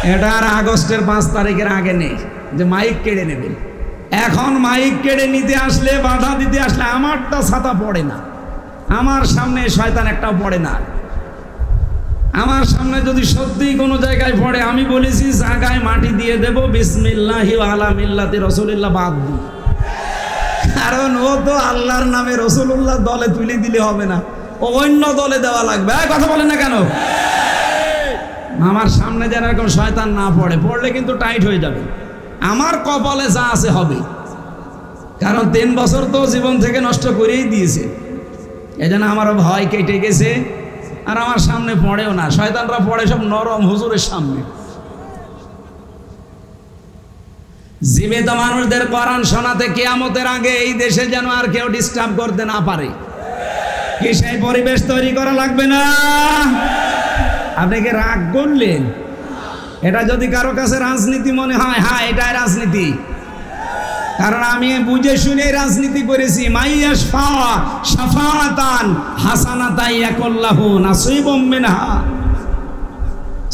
এটা আর আগস্টের 5 তারিখের আগে নেই যে মাইক কেড়ে নেবেন। এখন মাইক কেড়ে নিতে আসলে, বাধা দিতে আসলে আমারটা ছাতা পড়ে না, আমার সামনে শয়তান একটাও পড়ে না। আমার সামনে যদি সত্যিই কোনো জায়গায় পড়ে, আমি বলেছি জায়গায় মাটি দিয়ে দেব, বিসমিল্লাহি ওয়া আলা মিল্লাতি রাসূলিল্লাহ বাদ দিই। কারণ ও তো আল্লাহর নামে রাসূলুল্লাহ দলে তুলে দিলে হবে না, ও অন্য দলে দেওয়া লাগবে। কথা বলেন না কেন? আমার সামনে যেন এরকম শয়তান না পড়ে, পড়লে কিন্তু টাইট হয়ে যাবে। আমার কপালে যা আছে হবে, কারণ 3 বছর তো জীবন থেকে নষ্ট করেই দিয়েছে। এজন্য আমারও ভয় কেটে গেছে, আর আমার সামনে পড়েও না। শয়তানরা পড়ে সব নরম হুজুরের সামনে। জীবিত মানুষদের কোরআন শোনাতে কিয়ামতের আগে এই দেশে যেন আর কেউ ডিস্টার্ব করতে না পারে, কি সেই পরিবেশ তৈরি করা লাগবে না? আপনি কি রাগ করলেন? এটা যদি কারো কাছে রাজনীতি মনে হয়, হ্যাঁ এটাই রাজনীতি। কারণ আমি বুঝে শুনে রাজনীতি করেছি। মাইয়াশফা শাফাআতান হাসানাতান ইয়াকুল্লাহু নাসিবুম মিনহা।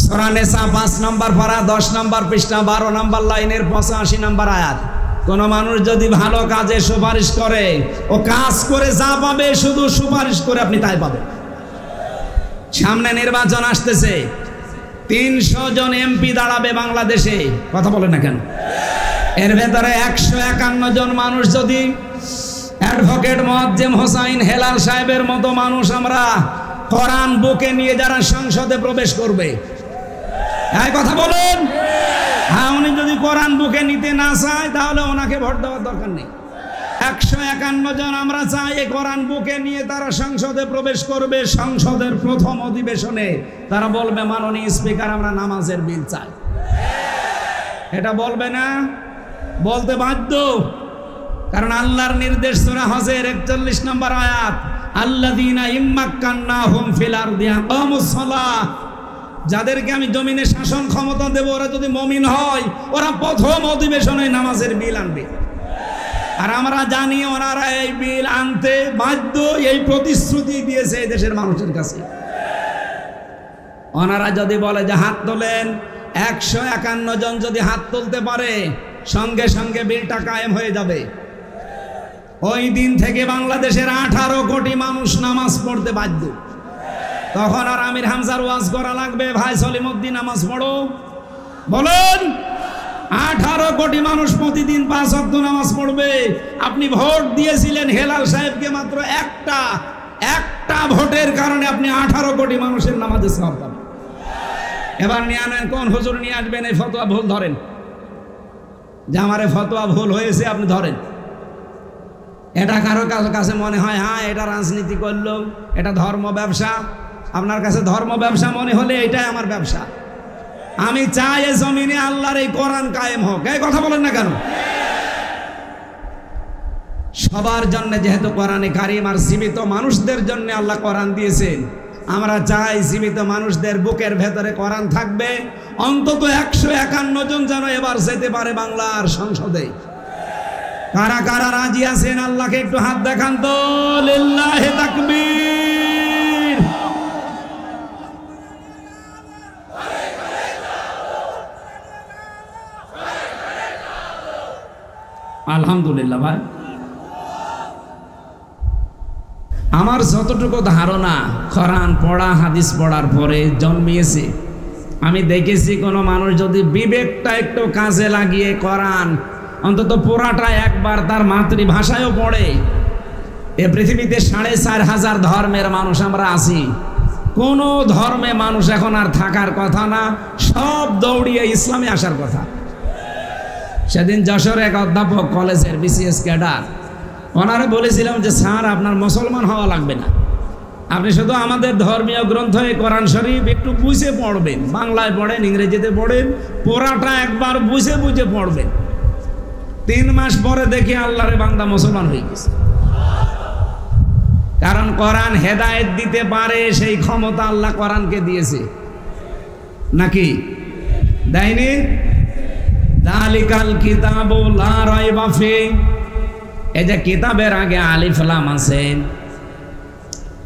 সূরা নিসা 5 নম্বর পারা 10 নম্বর পৃষ্ঠা 12 নম্বর লাইনের 85 নম্বর আয়াত। কোন মানুষ যদি ভালো কাজে সুপারিশ করে, ও কাজ করে যা পাবে শুধু সুপারিশ করে আপনি তাই পাবেন। সামনে নির্বাচন আসতেছে, 300 জন এমপি দাঁড়াবে বাংলাদেশে। কথা বলেন না কেন? এর ভেতরে 151 জন মানুষ যদি অ্যাডভোকেট মুআজ্জেম হোসাইন হেলাল সাহেবের মতো মানুষ আমরা কোরআন বুকে নিয়ে যারা সংসদে প্রবেশ করবে, এই কথা বলুন। হ্যাঁ, উনি যদি কোরআন বুকে নিতে না চায় তাহলে ওনাকে ভোট দেওয়ার দরকার নেই। 151 জন আমরা চাই এই কোরআন বুকে নিয়ে তারা সংসদে প্রবেশ করবে। সংসদের প্রথম অধিবেশনে তারা বলবে, মাননীয় স্পিকার আমরা নামাজের বিল চাই। এটা বলবে না? বলতে বাধ্য, কারণ আল্লাহর নির্দেশ সূরা হজের 41 নম্বর আয়াত, আল্লাযীনা ইম্মাক্কান্নাহুম ফিল আরদি আকামুস সালাহ। যাদেরকে আমি জমিনে শাসন ক্ষমতা দেব, ওরা যদি মুমিন হয়, ওরা প্রথম অধিবেশনে নামাজের বিল আনবে। আর আমরা জানি ওনারা এই বিল আনতে বাধ্য, এই প্রতিশ্রুতি দিয়েছে এই দেশের মানুষের কাছে। ওনারা যদি বলে যে হাত তোলেন, 151 জন যদি হাত তুলতে পারে, সঙ্গে সঙ্গে বিলটা কায়েম হয়ে যাবে। ওই দিন থেকে বাংলাদেশের 18 কোটি মানুষ নামাজ পড়তে বাধ্য। তখন আর আমির হামজার ওয়াজ করা লাগবে, ভাই সলিমউদ্দিন নামাজ পড়ো। বলুন, 18 কোটি মানুষ প্রতিদিন 5 ওয়াক্ত নামাজ পড়বে। আপনি ভোট দিয়েছিলেন হেলাল সাহেবকে, মাত্র একটা ভোটের কারণে আপনি 18 কোটি মানুষের নামাজে সওয়াব পাবেন। এবার নিয়ে আনেন, কোন হুজুর নিয়ে আসবেন এই ফতোয়া ভুল ধরেন, যে আমার ফতোয়া ভুল হয়েছে আপনি ধরেন। এটা কারো কাছে মনে হয় হ্যাঁ এটা রাজনীতি করলো, এটা ধর্ম ব্যবসা। আপনার কাছে ধর্ম ব্যবসা মনে হলে এটাই আমার ব্যবসা। আমি চাই এই জমিনে আল্লাহর এই কোরআন কায়েম হোক। এই কথা বলেন না কেন? সবার জন্য যেহেতু কোরআনে কারিম আর জীবিত মানুষদের জন্য আল্লাহ কোরআন দিয়েছেন, আমরা চাই জীবিত মানুষদের বুকের ভেতরে কোরআন থাকবে। অন্তত 151 জন যেন এবার যেতে পারে বাংলার সংসদে। কারা কারা রাজি আছেন আল্লাহকে একটু হাত দেখান তো। লিল্লাহি তাকবীর। আলহামদুলিল্লাহ। ভাই, আমার যতটুকু ধারণা কোরআন পড়া হাদিস পড়ার পরে জন্মিয়েছে, আমি দেখেছি কোনো মানুষ যদি বিবেকটা একটু কাজে লাগিয়ে কোরআন অন্তত পুরাটা একবার তার মাতৃভাষায়ও পড়ে, এ পৃথিবীতে 4,500 ধর্মের মানুষ আমরা আছি। কোন ধর্মে মানুষ এখন আর থাকার কথা না, সব দৌড়িয়ে ইসলামে আসার কথা। সেদিন যশোর এক অধ্যাপক কলেজের বিসিএস ক্যাডার, ওনারে বলেছিলাম যে স্যার আপনার মুসলমান হওয়া লাগবে না, আপনি শুধু আমাদের ধর্মীয় গ্রন্থ কোরআন শরীফ একটু বুঝে পড়বেন, বাংলায় পড়েন ইংরেজিতে পড়েন, পুরাটা একবার বুঝে বুঝে পড়বেন। 3 মাস পরে দেখি আল্লাহরে বান্দা মুসলমান হয়ে গেছে। কারণ কোরআন হেদায়েত দিতে পারে, সেই ক্ষমতা আল্লাহ কোরআনকে দিয়েছে, নাকি দেয়নি? যালিকাল কিতাবু লা রাইবা ফি। এই যে কিতাবের আগে আলিফ লাম আছে,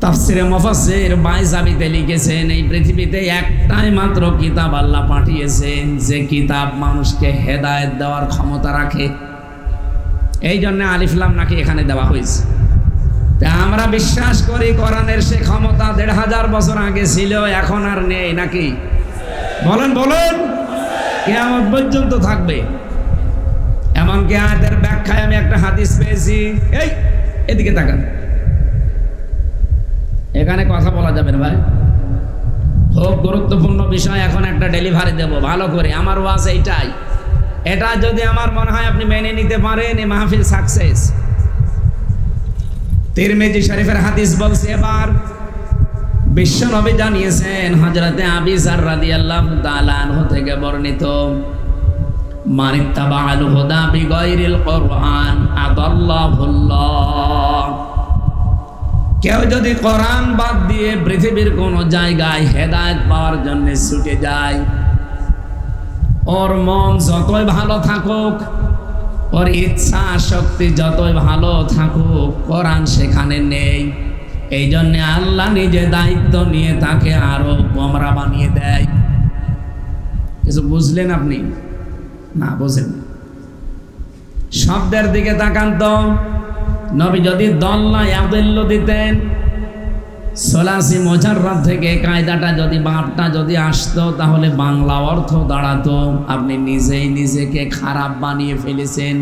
তাফসিরে মুফাসসির বাইজাবিতে লিখেছেন এই পৃথিবীতে একটাই মাত্র কিতাব আল্লাহ পাঠিয়েছেন যে কিতাব মানুষকে হেদায়েত দেওয়ার ক্ষমতা রাখে। এই জন্য আলিফ লাম নাকি এখানে দেওয়া হয়েছে। তা আমরা বিশ্বাস করি কোরআনের সে ক্ষমতা ১৫০০ বছর আগে ছিল, এখন আর নেই নাকি? বলেন বলেন, কিয়ামত পর্যন্ত থাকবে। এমনকি আয়াতের ব্যাখ্যায় আমি একটা হাদিস পেয়েছি। এই এদিকে তাকান, এখানে কথা বলা যাবে না ভাই, খুব গুরুত্বপূর্ণ বিষয়। এখন একটা ডেলিভারি দেব ভালো করে, আমার ওয়াজ এইটাই। এটা যদি আমার মনে হয় আপনি মেনে নিতে পারেন, এই মাহফিল সাকসেস। তিরমিজি শরীফের হাদিস বলছে, এবার বিশ্বনবী জানিয়েছেন, হযরতে আবি যার রাদিয়াল্লাহু তাআলা আনহু থেকে বর্ণিত, মান ইত্তাবাআল হুদা বিগাইরিল কুরআন আদাল্লাহুল্লাহ। কেউ যদি কোরআন বাদ দিয়ে পৃথিবীর কোন জায়গায় হেদায়েত পাওয়ার জন্য ছুটে যায়, ওর মন যতই ভালো থাকুক, ওর ইচ্ছা শক্তি যতই ভালো থাকুক, কোরআন সেখানে নেই। এই জন্য আল্লাহ নিজে দায়িত্ব নিয়ে তাকে আরো গোমরা বানিয়ে দেয়। কিছু বুঝলেন আপনি? না বুঝেন। শব্দের দিকে তাকান তো, নবী যদি দল্লা ইয়াদিল্ল দিতেন, সোলাসি মুজাররাদ থেকে কায়দাটা যদি বাপটা যদি আসতো, তাহলে বাংলা অর্থ দাঁড়াতো আপনি নিজেই নিজেকে খারাপ বানিয়ে ফেলেছেন।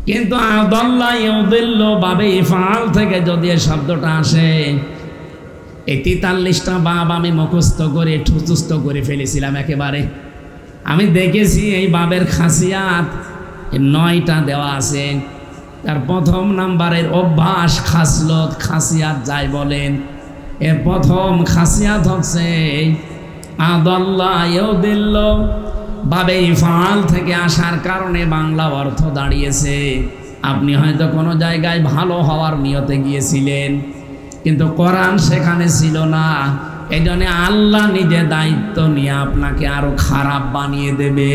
কিন্তু আদাল্লা ইয়াদিল্ল বাবে ইফআল থেকে যদি এই শব্দটা আসে, এই ৪৩টা বাব আমি মুখস্থ করে ঠুসুস্থ করে ফেলেছিলাম একেবারে। আমি দেখেছি এই বাবের খাসিয়াত ৯টা দেওয়া আছে। তার প্রথম নাম্বারের অভ্যাস, খাসলত, খাসিয়াত যাই বলেন, এর প্রথম খাসিয়াত হচ্ছে আদাল্লা ইয়াদিল্ল বাবে ইফআল থেকে আসার কারণে বাংলা অর্থ দাঁড়িয়েছে। আপনি হয়তো কোনো জায়গায় ভালো হওয়ার নিয়তে গিয়েছিলেন, কিন্তু কোরআন সেখানে ছিল না। এই জন্য আল্লাহ নিজে দায়িত্ব নিয়ে আপনাকে আরো খারাপ বানিয়ে দেবে।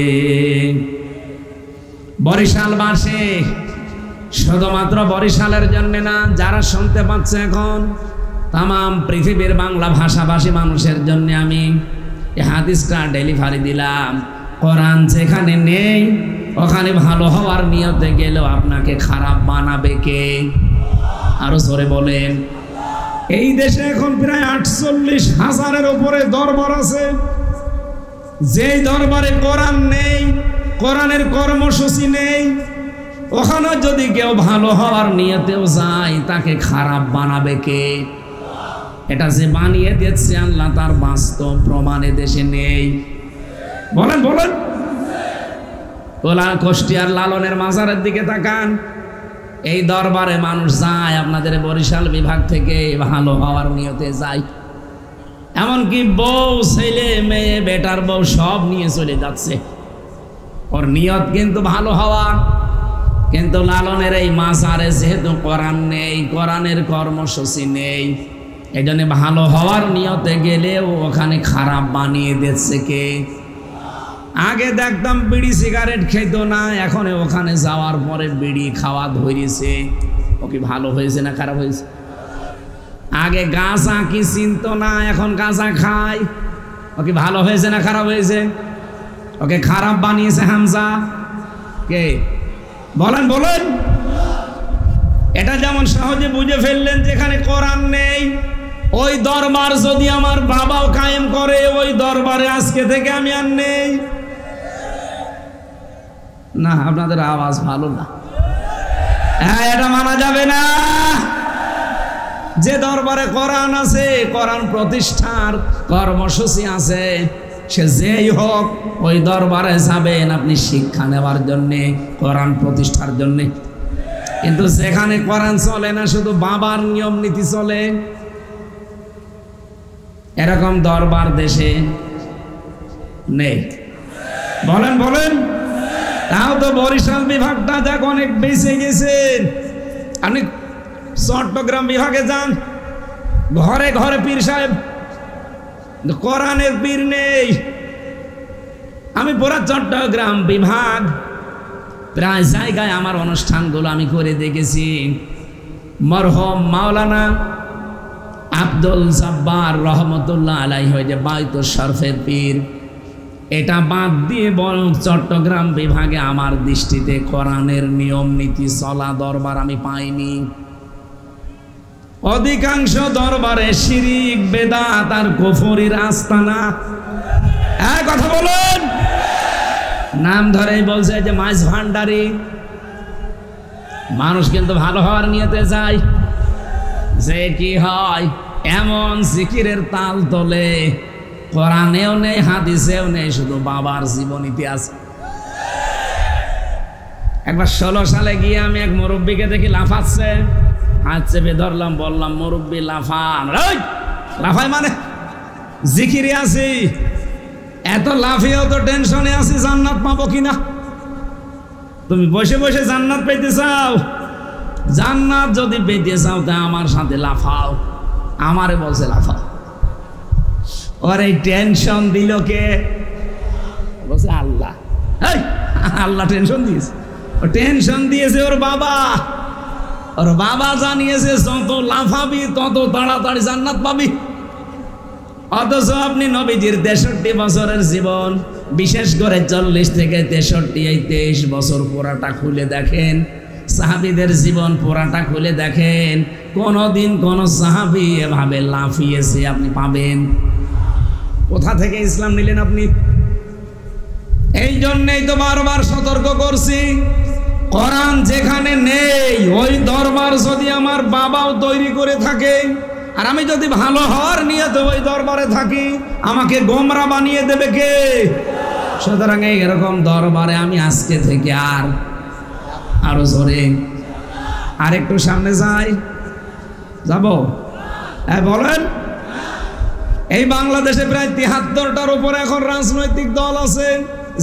বরিশালবাসী, শুধুমাত্র বরিশালের জন্য না, যারা শুনতে পাচ্ছে এখন তামাম পৃথিবীর বাংলা ভাষাভাষী মানুষের জন্য আমি এই হাদিসটা ডেলিভারি দিলাম। কোরআন যেখানে নেই, ওখানে ভালো হওয়ার নিয়তে গেলেও আপনাকে খারাপ বানাবে কে? আরো জোরে বলেন। এই দেশে এখন প্রায় ৪৮,০০০-এর উপরে দরবার আছে। যেই দরবারে কোরআন নেই, কোরআনের কর্মসূচি নেই, ওখানে যদি কেউ ভালো হওয়ার নিয়তেও যায়, তাকে খারাপ বানাবে কে? এটা যে বানিয়ে দিচ্ছে আল্লাহ, তার বাস্তব প্রমাণে দেশে নেই। বলেন বলেন। কুষ্টিয়ার লালনের মাজারের দিকে তাকান, এই দরবারে মানুষ যায় আপনাদের বরিশাল বিভাগ থেকে ভালো হওয়ার নিয়তে যায়। এমনকি বউ, ছেলে মেয়ে, বেটার বউ সব নিয়ে চলে যাচ্ছে। ওর নিয়ত কিন্তু ভালো হওয়া, কিন্তু লালনের এই মাজারে যেহেতু কোরআন নেই, কোরআনের কর্মসূচি নেই, এই জন্য ভালো হওয়ার নিয়তে গেলেও ওখানে খারাপ বানিয়ে দিচ্ছে কে? আগে দেখতাম বিড়ি সিগারেট খেত না, এখন ওখানে যাওয়ার পরে বিড়ি খাওয়া ধরেছে। ও কি ভালো হয়েছে না খারাপ হয়েছে? আগে গাঁজা কি চিনত না, এখন গাঁজা খায়। ও কি ভালো হয়েছে না খারাপ হয়েছে? ওকে খারাপ বানিয়েছে হামজা কে? বলেন বলেন। এটা যেমন সহজে বুঝে ফেললেন, যেখানে কোরআন নেই, ওই দরবার যদি আমার বাবাও কায়েম করে, ওই দরবারে আজকে থেকে আমি আর নেই। না, আপনাদের আওয়াজ ভালো না। হ্যাঁ, এটা মানা যাবে না। যে দরবারে কোরআন আছে, কোরআন প্রতিষ্ঠার কর্মসূচি আছে, সে যেই হোক ওই দরবারে যাবেন আপনি শিক্ষা নেওয়ার জন্যে, কোরআন প্রতিষ্ঠার জন্যে। কিন্তু যেখানে কোরআন চলে না, শুধু বাবার নিয়ম নীতি চলে, এরকম দরবার দেশে নেই। বলেন বলেন। তাও তো বরিশাল বিভাগটা যাক অনেক বেঁচে গেছেন। আপনি চট্টগ্রাম বিভাগে যান, ঘরে ঘরে পীর সাহেব, কোরআনের পীর নেই। আমি পুরা চট্টগ্রাম বিভাগ প্রায় জায়গায় আমার অনুষ্ঠানগুলো আমি করে দেখেছি। মরহুম মাওলানা আব্দুল জব্বার রহমতুল্লাহ আলাইহি যে বাইতুল শরফের পীর, এটা বাদ দিয়ে বরং চট্টগ্রাম বিভাগে আমার দৃষ্টিতে কোরআনের নিয়ম নীতি চলা দরবার আমি পাইনি। অধিকাংশ দরবারে শিরিক বেদাত আর কুফরির আস্তানা। কথা বলুন, নাম ধরেই বলছে যে মাইজ ভান্ডারি। মানুষ কিন্তু ভালো হওয়ার নিয়তে যায়, যে কি হয় এমন জিকিরের তাল তোলে, কোরআনেও নেই হাদিসেও নেই, শুধু বাবার জীবনীতে আছে। একবার 16 সালে গিয়ে আমি এক মুরব্বীকে দেখি লাফাচ্ছে, হাত চেপে ধরলাম, বললাম মুরব্বী লাফান। লাফাই মানে জিকিরে আছি, এত লাফিয়েও তো টেনশনে আছি জান্নাত পাবো কিনা। তুমি বসে বসে জান্নাত পেতে চাও? জান্নাত যদি পেতে চাও তা আমার সাথে লাফাও। আমারে বলছে লাফাও। ওর এই টেনশন দিল কে? বলছে আল্লাহ। আল্লাহ টেনশন দিয়েছে? ও টেনশন দিয়েছে ওর বাবা। ওর বাবা জানিয়েছে যত লাফাবি তত তাড়াতাড়ি জান্নাত পাবি। অথচ আপনি নবীজির 63 বছরের জীবন, বিশেষ করে 40 থেকে 63 এই 23 বছর পুরাটা খুলে দেখেন, সাহাবীদের জীবন পুরাটা খুলে দেখেন, কোনদিন কোন সাহাবী এভাবে লাফিয়েছে আপনি পাবেন? কোথা থেকে ইসলাম নিলেন আপনি? এই জন্যই তো বারবার সতর্ক করছি, কোরআন যেখানে নেই ওই দরবার যদি আমার বাবাও তৈরি করে থাকে, আর আমি যদি ভালো হওয়ার নিয়তে ওই দরবারে থাকি, আমাকে গোমরা বানিয়ে দেবে কে? সুতরাং এরকম দরবারে আমি আজকে থেকে আরো জোরে আর একটু সামনে যাই, যাব? বলেন। এই বাংলাদেশে প্রায় 73টার উপরে এখন রাজনৈতিক দল আছে,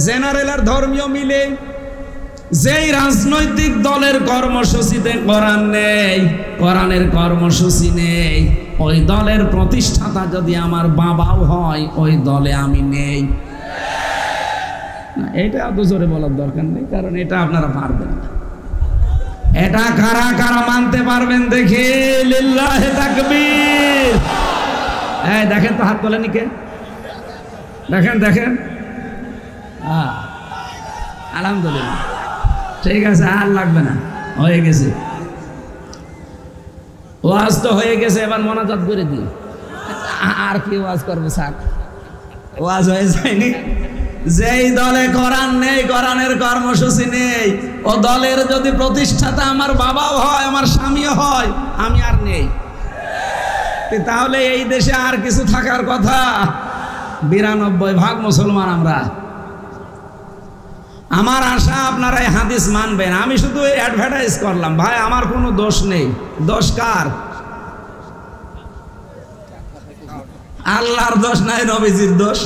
জেনারেল আর ধর্মীয় মিলে। যেই রাজনৈতিক দলের কর্মসূচিতে কোরআন নেই, কোরআনের কর্মসূচি নেই, ওই দলের প্রতিষ্ঠাতা যদি আমার বাবাও হয়, ওই দলে আমি নেই। এটা এত জোরে বলার দরকার নেই, কারণ এটা আপনারা পারবেন না। এটা কারা কারা মানতে পারবেন দেখি? লিল্লাহি তাকবীর। দেখেন তো, হাত তোলেনি কে? দেখেন দেখেন, আলহামদুলিল্লাহ, ঠিক আছে, আর লাগবে না, হয়ে গেছে। ওয়াজ তো হয়ে গেছে, এবার মোনাজাত করে দিই। আর কি ওয়াজ করবো স্যার? ওয়াজ হয়ে যায়নি। যেই দলে কোরআন নেই, কোরআনের কর্মসূচি নেই, ও দলের যদি প্রতিষ্ঠাতা আমার বাবাও হয়, আমার স্বামীও হয়, আমি আর নেই। তাহলে এই দেশে আর কিছু থাকার কথা? 92% মুসলমান আমরা। আমার আশা আপনারা এই হাদিস মানবেন। আমি শুধু অ্যাডভার্টাইজ করলাম, ভাই আমার কোনো দোষ নেই। দোষ কার? আল্লাহর দোষ নাই, নবীজির দোষ।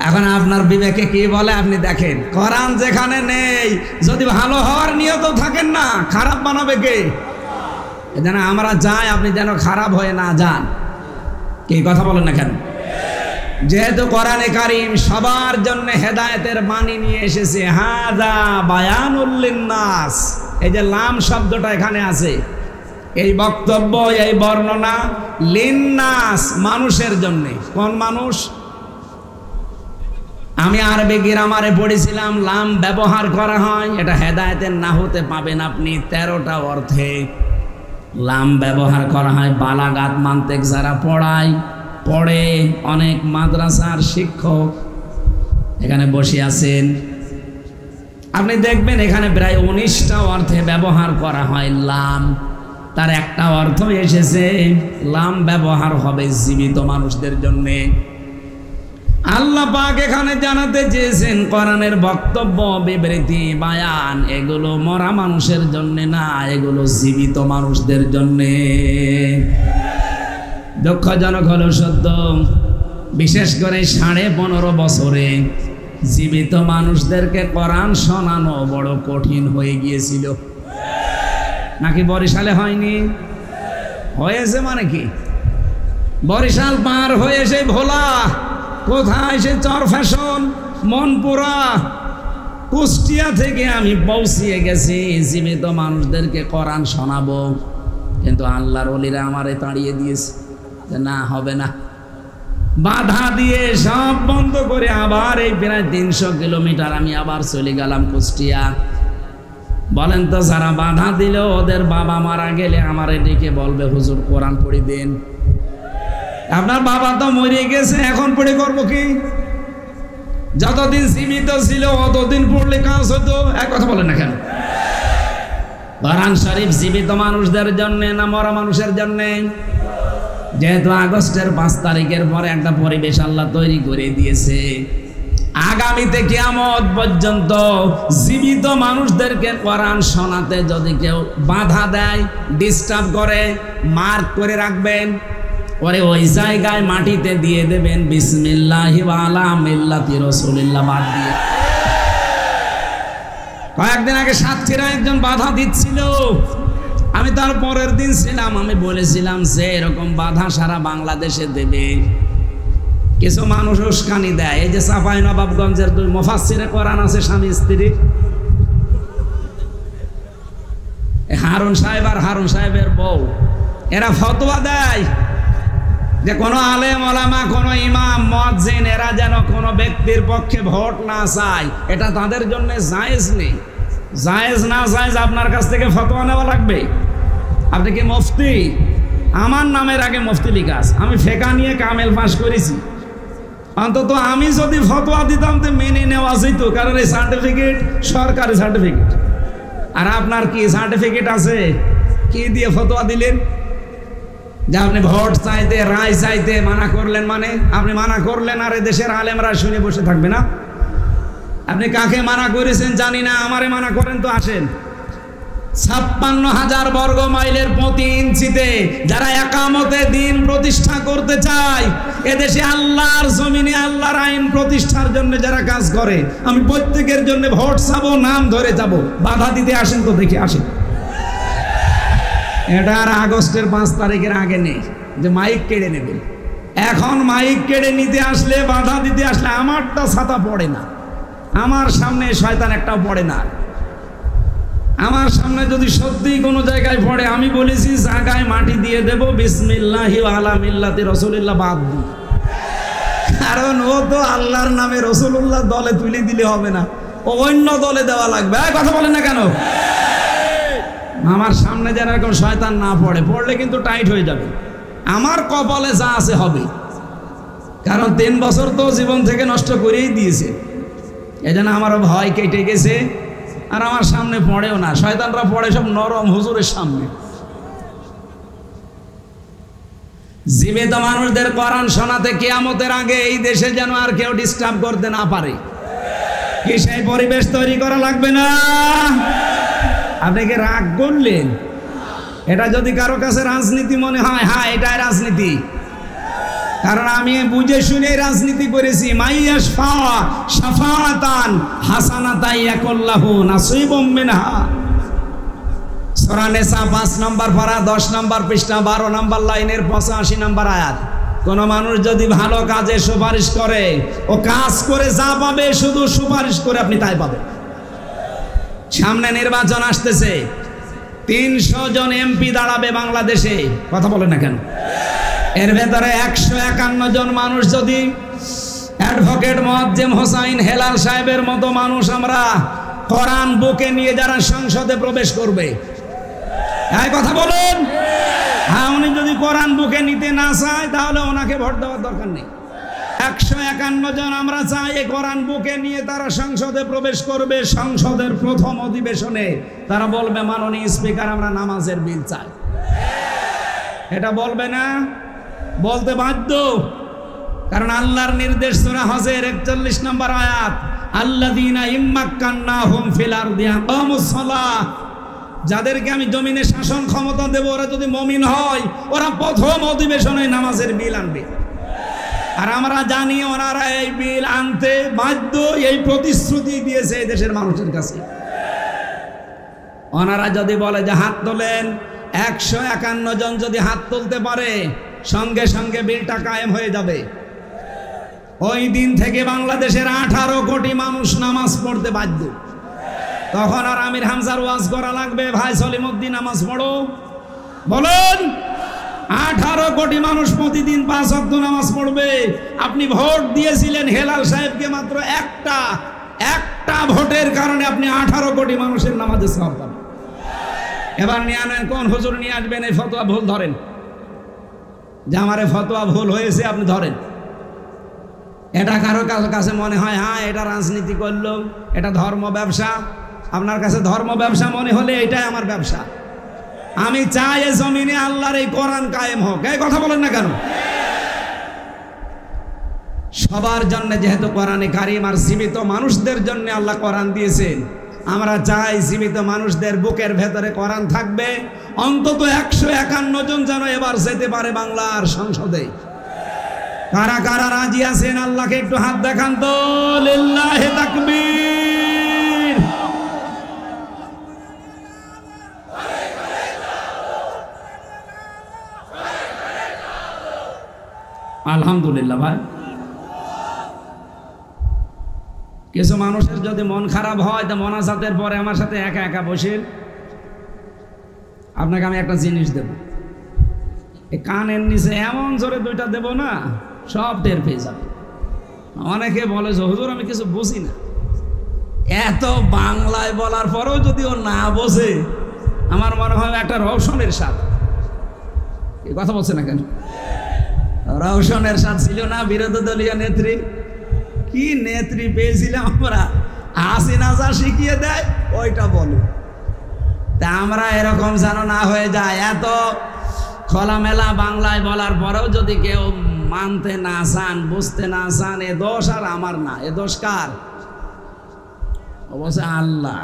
এখন আপনার বিবেকে কি বলে আপনি দেখেন। কোরআন যেখানে নেই, যদি ভালো হওয়ার নিয়ত থাকেন না, খারাপ বানাবে কে? যেন আমরা যাই, আপনি যেন খারাপ হয়ে না যান। কি কথা বলেন না কেন? যেহেতু কোরআনে কারীম সবার জন্য হেদায়েতের বাণী নিয়ে এসেছে, হাযা বায়ানুল লিন্নাস। এই যে লাম শব্দটা এখানে আছে, এই বক্তব্য, এই বর্ণনা লিন্নাস, মানুষের জন্য। কোন মানুষ? আমি আরবি গ্রামারে পড়েছিলাম, লাম ব্যবহার করা হয়, এটা হেদায়েতের নাহুতে পাবেন আপনি 13টা অর্থে লাম ব্যবহার করা হয়। বালাগাত মান্তেক যারা পড়ে, অনেক মাদ্রাসার শিক্ষক এখানে বসে আছেন, আপনি দেখবেন এখানে প্রায় 19টা অর্থে ব্যবহার করা হয় লাম। তার একটা অর্থ এসেছে, লাম ব্যবহার হবে জীবিত মানুষদের জন্যে। আল্লাহ পাক এখানে জানাতে চেয়েছেন, কোরআনের বক্তব্য, বিবৃতি, বায়ান এগুলো মরা মানুষের জন্য না, এগুলো জীবিত মানুষদের জন্যে। দুঃখজনক হলো সত্য, বিশেষ করে 15.5 বছরে জীবিত মানুষদেরকে কোরআন শোনানো বড় কঠিন হয়ে গিয়েছিল। নাকি বরিশালে হয়নি? হয়েছে। মানে কি, বরিশাল পার হয়ে সেই ভোলা, কোথায় সে চরফ্যাশন, মনপুরা, কুষ্টিয়া থেকে আমি পৌঁছিয়ে গেছি জীবিত মানুষদেরকে কোরআন শোনাবো। কিন্তু আল্লাহর ওলিরা আমারে তাড়িয়ে দিয়েছে যে না হবে না, বাধা দিয়ে সব বন্ধ করে আবার এই প্রায় 300 কিলোমিটার আমি আবার চলে গেলাম কুষ্টিয়া। বলেন তো যারা বাধা দিল ওদের বাবা মারা গেলে আমারে ডেকে বলবে হুজুর কোরআন পড়ে দেন। আপনার বাবা তো মরে গেছে, এখন পড়ে করবো কি? যতদিন জীবিত ছিল অতদিন পড়লে কাজ হতো। এক কথা বলেন না কেন? কোরআন শরীফ জীবিত মানুষদের জন্য না মরা মানুষের জন্য? যেহেতু আগস্টের 5 তারিখের পরে একটা পরিবেশ আল্লাহ তৈরি করে দিয়েছে, আগামীতে কিয়ামত পর্যন্ত জীবিত মানুষদেরকে কোরআন শোনাতে যদি কেউ বাধা দেয়, ডিস্টার্ব করে, মার্ক করে রাখবেন, পরে ওই জায়গায় মাটিতে দিয়ে দেবেন বিসমিল্লাহি ওয়া আলা মিল্লাতি রাসূলিল্লাহ বাদ দিয়ে। কয়েকদিন আগে সাতক্ষীরা একজন বাধা দিচ্ছিল, আমি তার পরের দিন ছিলাম, আমি বলেছিলাম যে এরকম বাধা সারা বাংলাদেশে দেবে। কিছু মানুষ উস্কানি দেয়, এই যে চাঁপাইনবাবগঞ্জের 2 মুফাসসিরে কোরআন আছে স্বামী স্ত্রী, হারুন সাহেব আর হারুন সাহেবের বউ, এরা ফতোয়া দেয় যে কোনো আলেম ওলামা, কোনো ইমাম মুয়াজ্জিন এরা যেন কোনো ব্যক্তির পক্ষে ভোট না চায়, এটা তাদের জন্য জায়েজ নেই। জায়েজ না জায়েজ আপনার কাছ থেকে ফতোয়া নেওয়া লাগবে। আপনি কি মুফতি? আমার নামের আগে মুফতি লিখা আছে, আমি ফেকা নিয়ে কামেল পাস করেছি। অন্তত আমি যদি ফতোয়া দিতাম তো মেনে নেওয়া যেত, কারণ এই সার্টিফিকেট সরকারি সার্টিফিকেট। আর আপনার কি সার্টিফিকেট আছে? কি দিয়ে ফতোয়া দিলেন? যে আপনি ভোট চাইতে, রায় চাইতে মানা করলেন, মানে আপনি মানা করলেন আর দেশের আলেমরা শুনে বসে থাকবে না? আপনি কাকে মানা করেছেন জানি না, আমারে মানা করেন তো আসেন। 56,000 বর্গ মাইলের প্রতি ইঞ্চিতে যারা একামতে দিন প্রতিষ্ঠা করতে চায়, এদেশে আল্লাহর জমিনে আল্লাহর আইন প্রতিষ্ঠার জন্য যারা কাজ করে, আমি প্রত্যেকের জন্য ভোট চাবো, নাম ধরে যাব, বাধা দিতে আসেন তো দেখি আসেন। এটা আর আগস্টের 5 তারিখের আগে নেই যে মাইক কেড়ে নেবেন। এখন মাইক কেড়ে নিতে আসলে, বাধা দিতে আসলে আমারটা ছাতা পড়ে না, আমার সামনে শয়তান একটাও পড়ে না। আমার সামনে যদি সত্যি কোনো জায়গায় পড়ে, আমি বলেছি জায়গায় মাটি দিয়ে দেব বিসমিল্লাহি ওয়া আলা মিল্লাতি রাসূলিল্লাহ বাদ দিই। কারণ ও তো আল্লাহর নামে রাসূলুল্লাহ দলে তুলে দিলে হবে না, ও অন্য দলে দেওয়া লাগবে। কথা বলেন না কেন? আমার সামনে যেন এরকম শয়তান না পড়ে, পড়লে কিন্তু টাইট হয়ে যাবে। আমার কপালে যা আছে হবে, কারণ 3 বছর তো জীবন থেকে নষ্ট করেই দিয়েছে। এই জন্য আমারও ভয় কেটে গেছে, আর আমার সামনে পড়েও না। শয়তানরা পড়ে সব নরম হুজুরের সামনে। জীবিত মানুষদের কোরআন শোনাতে কিয়ামতের আগে এই দেশে যেন আর কেউ ডিস্টার্ব করতে না পারে, কি সেই পরিবেশ তৈরি করা লাগবে না? আপনি কি রাগ করলেন? এটা যদি কারো কাছে রাজনীতি মনে হয়, হ্যাঁ এটাই রাজনীতি, কারণ আমি বুঝে শুনে রাজনীতি করেছি। মাইয়াশফা শাফাআতান হাসানাতান ইয়াকুল্লাহু নাসিবুম মিনহা। সূরা নিসা 5 নম্বর পারা 10 নম্বর পৃষ্ঠা 12 নম্বর লাইনের 85 নম্বর আয়াত। কোন মানুষ যদি ভালো কাজে সুপারিশ করে, ও কাজ করে যা পাবে শুধু সুপারিশ করে আপনি তাই পাবেন। সামনে নির্বাচন আসতেছে, 300 জন এমপি দাঁড়াবে বাংলাদেশে। কথা বলেন না কেন? এর ভেতরে 151 জন মানুষ যদি অ্যাডভোকেট মোয়াজ্জেম হোসাইন হেলাল সাহেবের মতো মানুষ আমরা কোরআন বুকে নিয়ে যারা সংসদে প্রবেশ করবে, এই কথা বলেন। হ্যাঁ, উনি যদি কোরআন বুকে নিতে না চায় তাহলে ওনাকে ভোট দেওয়ার দরকার নেই। 151 জন আমরা চাই এই কোরআন বুকে নিয়ে তারা সংসদে প্রবেশ করবে। সংসদের প্রথম অধিবেশনে তারা বলবে, মাননীয় স্পিকার আমরা নামাজের বিল চাই। এটা বলবে না? বলতে বাধ্য, কারণ আল্লাহর নির্দেশ সূরা হজের 41 নম্বর আয়াত, আল্লাযীনা ইম্মাক্কান্নাহুম ফিল আরদি আকামুস সালাহ। যাদেরকে আমি জমিনে শাসন ক্ষমতা দেব, ওরা যদি মুমিন হয়, ওরা প্রথম অধিবেশনে নামাজের বিল আনবে। আর আমরা জানি ওনারা এই বিল আনতে বাধ্য, এই প্রতিশ্রুতি দিয়েছে এই দেশের মানুষের কাছে। ওনারা যদি বলে যে হাত তোলেন, 151 জন যদি হাত তুলতে পারে, সঙ্গে সঙ্গে বিলটা কায়েম হয়ে যাবে। ওই দিন থেকে বাংলাদেশের 18 কোটি মানুষ নামাজ পড়তে বাধ্য। তখন আর আমির হামজার ওয়াজ করা লাগবে, ভাই সলিমউদ্দিন নামাজ পড়ো, বলেন 18 কোটি মানুষ প্রতিদিন 5 ওয়াক্ত নামাজ পড়বে। আপনি ভোট দিয়েছিলেন হেলাল সাহেবকে, মাত্র একটা ভোটের কারণে আপনি 18 কোটি মানুষের নামাজে সওয়াব পাবেন। এবার নিয়ে আনেন, কোন হুজুর নিয়ে আসবেন এই ফতোয়া ভুল ধরেন, যে আমার এই ফতোয়া ভুল হয়েছে আপনি ধরেন। এটা কারো কাছে মনে হয় হ্যাঁ এটা রাজনীতি করলো, এটা ধর্ম ব্যবসা। আপনার কাছে ধর্ম ব্যবসা মনে হলে এটাই আমার ব্যবসা। আমি চাই এই জমিনে আল্লাহর এই কোরআন কায়েম হোক। এই কথা বলেন না কেন? সবার জন্য যেহেতু কোরআনে কারিম আর জীবিত মানুষদের জন্য আল্লাহ কোরআন দিয়েছেন, আমরা চাই জীবিত মানুষদের বুকের ভেতরে কোরআন থাকবে। অন্তত 151 জন যেন এবার যেতে পারে বাংলার সংসদে। কারা কারা রাজি আছেন আল্লাহকে একটু হাত দেখান তো। লিল্লাহি তাকবীর। আলহামদুলিল্লাহ। ভাই কিছু মানুষের যদি মন খারাপ হয় তো মোনাজাতের পরে আমার সাথে একা একা বসেন, আপনাকে আমি একটা জিনিস দেব। এই কানের নিচে এমন জোরে 2টা দেব না, সব টের পেয়ে যাবে। অনেকে বলে যে হুজুর আমি কিছু বুঝি না। এত বাংলায় বলার পরেও যদি ও না বোঝে, আমার মনে হয় একটা রওশনের স্বাদ। এই কথা বলছে না কেন? রওশনের স্বাদ ছিল না বিরোধী দলীয় নেত্রী? কি নেত্রী পেয়েছিলাম আমরা, হাসিনা যা শিখিয়ে দেয় ওইটা বলে। তা আমরা এরকম যেন না হয়ে যায়। এত খোলামেলা বাংলায় বলার পরেও যদি কেউ মানতে না চান, বুঝতে না চান, এ দোষ আর আমার না, এ দোষ কার? অবশ্যই আল্লাহ।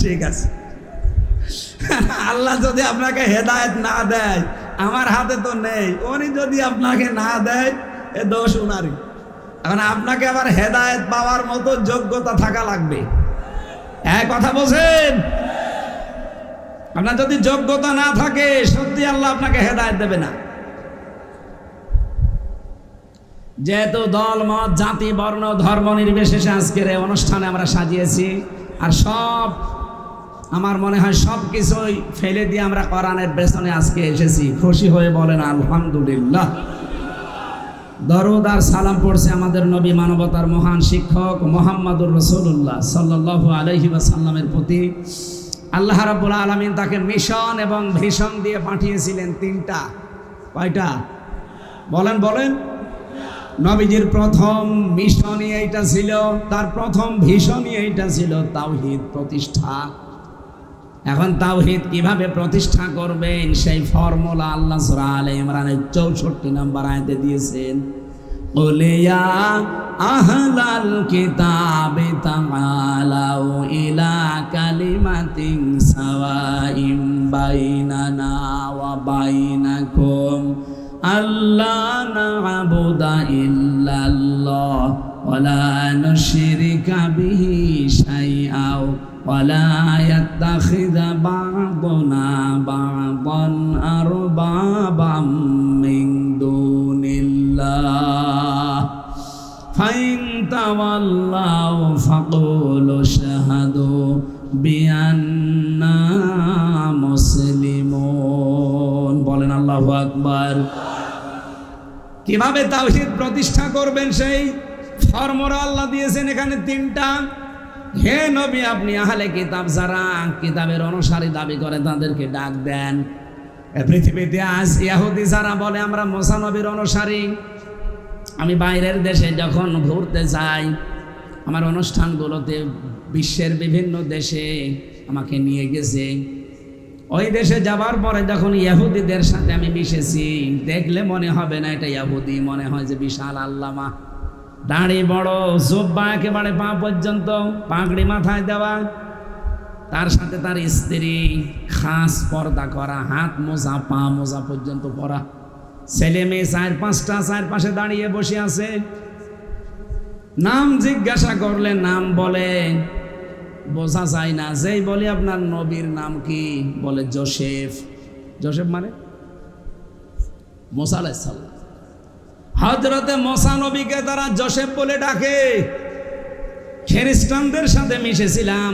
ঠিক আছে, আল্লাহ যদি আপনাকে হেদায়েত না দেয়, আমার হাতে তো নেই, উনি যদি আপনাকে না দেয় এ দোষ উনারই। এখন আপনাকে আবার হেদায়েত পাওয়ার মতো যোগ্যতা থাকা লাগবে। এক কথা বলছেন? আপনার যদি যোগ্যতা না থাকে, সত্যি আল্লাহ আপনাকে হেদায়েত দেবে না। যেহেতু দল মত জাতি বর্ণ ধর্ম নির্বিশেষে আজকের এই অনুষ্ঠানে আমরা সাজিয়েছি, আর সব আমার মনে হয় সব কিছুই ফেলে দিয়ে আমরা কোরআনের পেছনে আজকে এসেছি। খুশি হয়ে বলেন আলহামদুলিল্লাহ। দরুদ আর সালাম পড়ছে আমাদের নবী, মানবতার মহান শিক্ষক মুহাম্মদুর রাসূলুল্লাহ সাল্লাল্লাহু আলাইহি ওয়াসাল্লামের প্রতি। আল্লাহ রাব্বুল আলামিন তাকে মিশন এবং ভিশন দিয়ে পাঠিয়েছিলেন 3টা। কয়টা বলেন? বলেন। নবীজির প্রথম মিশনই এইটা ছিল, তার প্রথম ভিশনই এইটা ছিল, তাওহীদ প্রতিষ্ঠা। এখন তাওহীদ কিভাবে প্রতিষ্ঠা করবেন সেই ফর্মুলা আল্লাহ সূরা আলে ইমরানের 64 নম্বর আয়াতে দিয়েছেন। কুলিয়া আহলাল কিতাবি তাআলাউ ইলা কালিমাতিন সাওয়াইম বাইনানা ওয়া বাইনাকুম আল্লা না'বুদা ইল্লাল্লাহ ওয়া লা নুশরিকা বিহি শাইআও ওয়ালা ইয়াত্তাখিযা বা'দুনা বা'দান আরবাবাম মিন দুনিল্লাহ ফাইন তাওয়াল্লাউ ফাকুলু শাহাদু বিআন্না মুসলিমুন। বলেন আল্লাহু আকবার। কিভাবে তাওহীদ প্রতিষ্ঠা করবেন সেই ফর্মুলা আল্লাহ দিয়েছেন এখানে 3টা। হে নবী, আপনি আহলে কিতাব যারা কিতাবের অনুসারী দাবি করে তাদেরকে ডাক দেন। পৃথিবীতে আজ ইহুদি যারা বলে আমরা মুসা নবীর অনুসারী, আমি বাইরের দেশে যখন ঘুরতে যাই, আমার অনুষ্ঠানগুলোতে বিশ্বের বিভিন্ন দেশে আমাকে নিয়ে গেছে। ওই দেশে যাবার পরে যখন ইহুদিদের সাথে আমি মিশেছি, দেখলে মনে হবে না এটা ইহুদি, মনে হয় যে বিশাল আল্লামা, দাড়ি বড়, জুব্বা একেবারে পা পর্যন্ত, পাগড়ি মাথায় দেওয়া, তার সাথে তার স্ত্রী, খাস পর্দা করা, হাত মোজা পা মোজা পর্যন্ত পরা, ছেলে মেয়ে 4-5টা চারপাশে দাঁড়িয়ে বসে আছে। নাম জিজ্ঞাসা করলে নাম বলে বোঝা যায় না। যেই বলি আপনার নবীর নাম কি, বলে জোসেফ। জোসেফ মানে মুসা আলাইহিস সালাম। হযরতে মুসা নবীকে তারা জোসেফ বলে ডাকে। খ্রিস্টানদের সাথে মিশেছিলাম,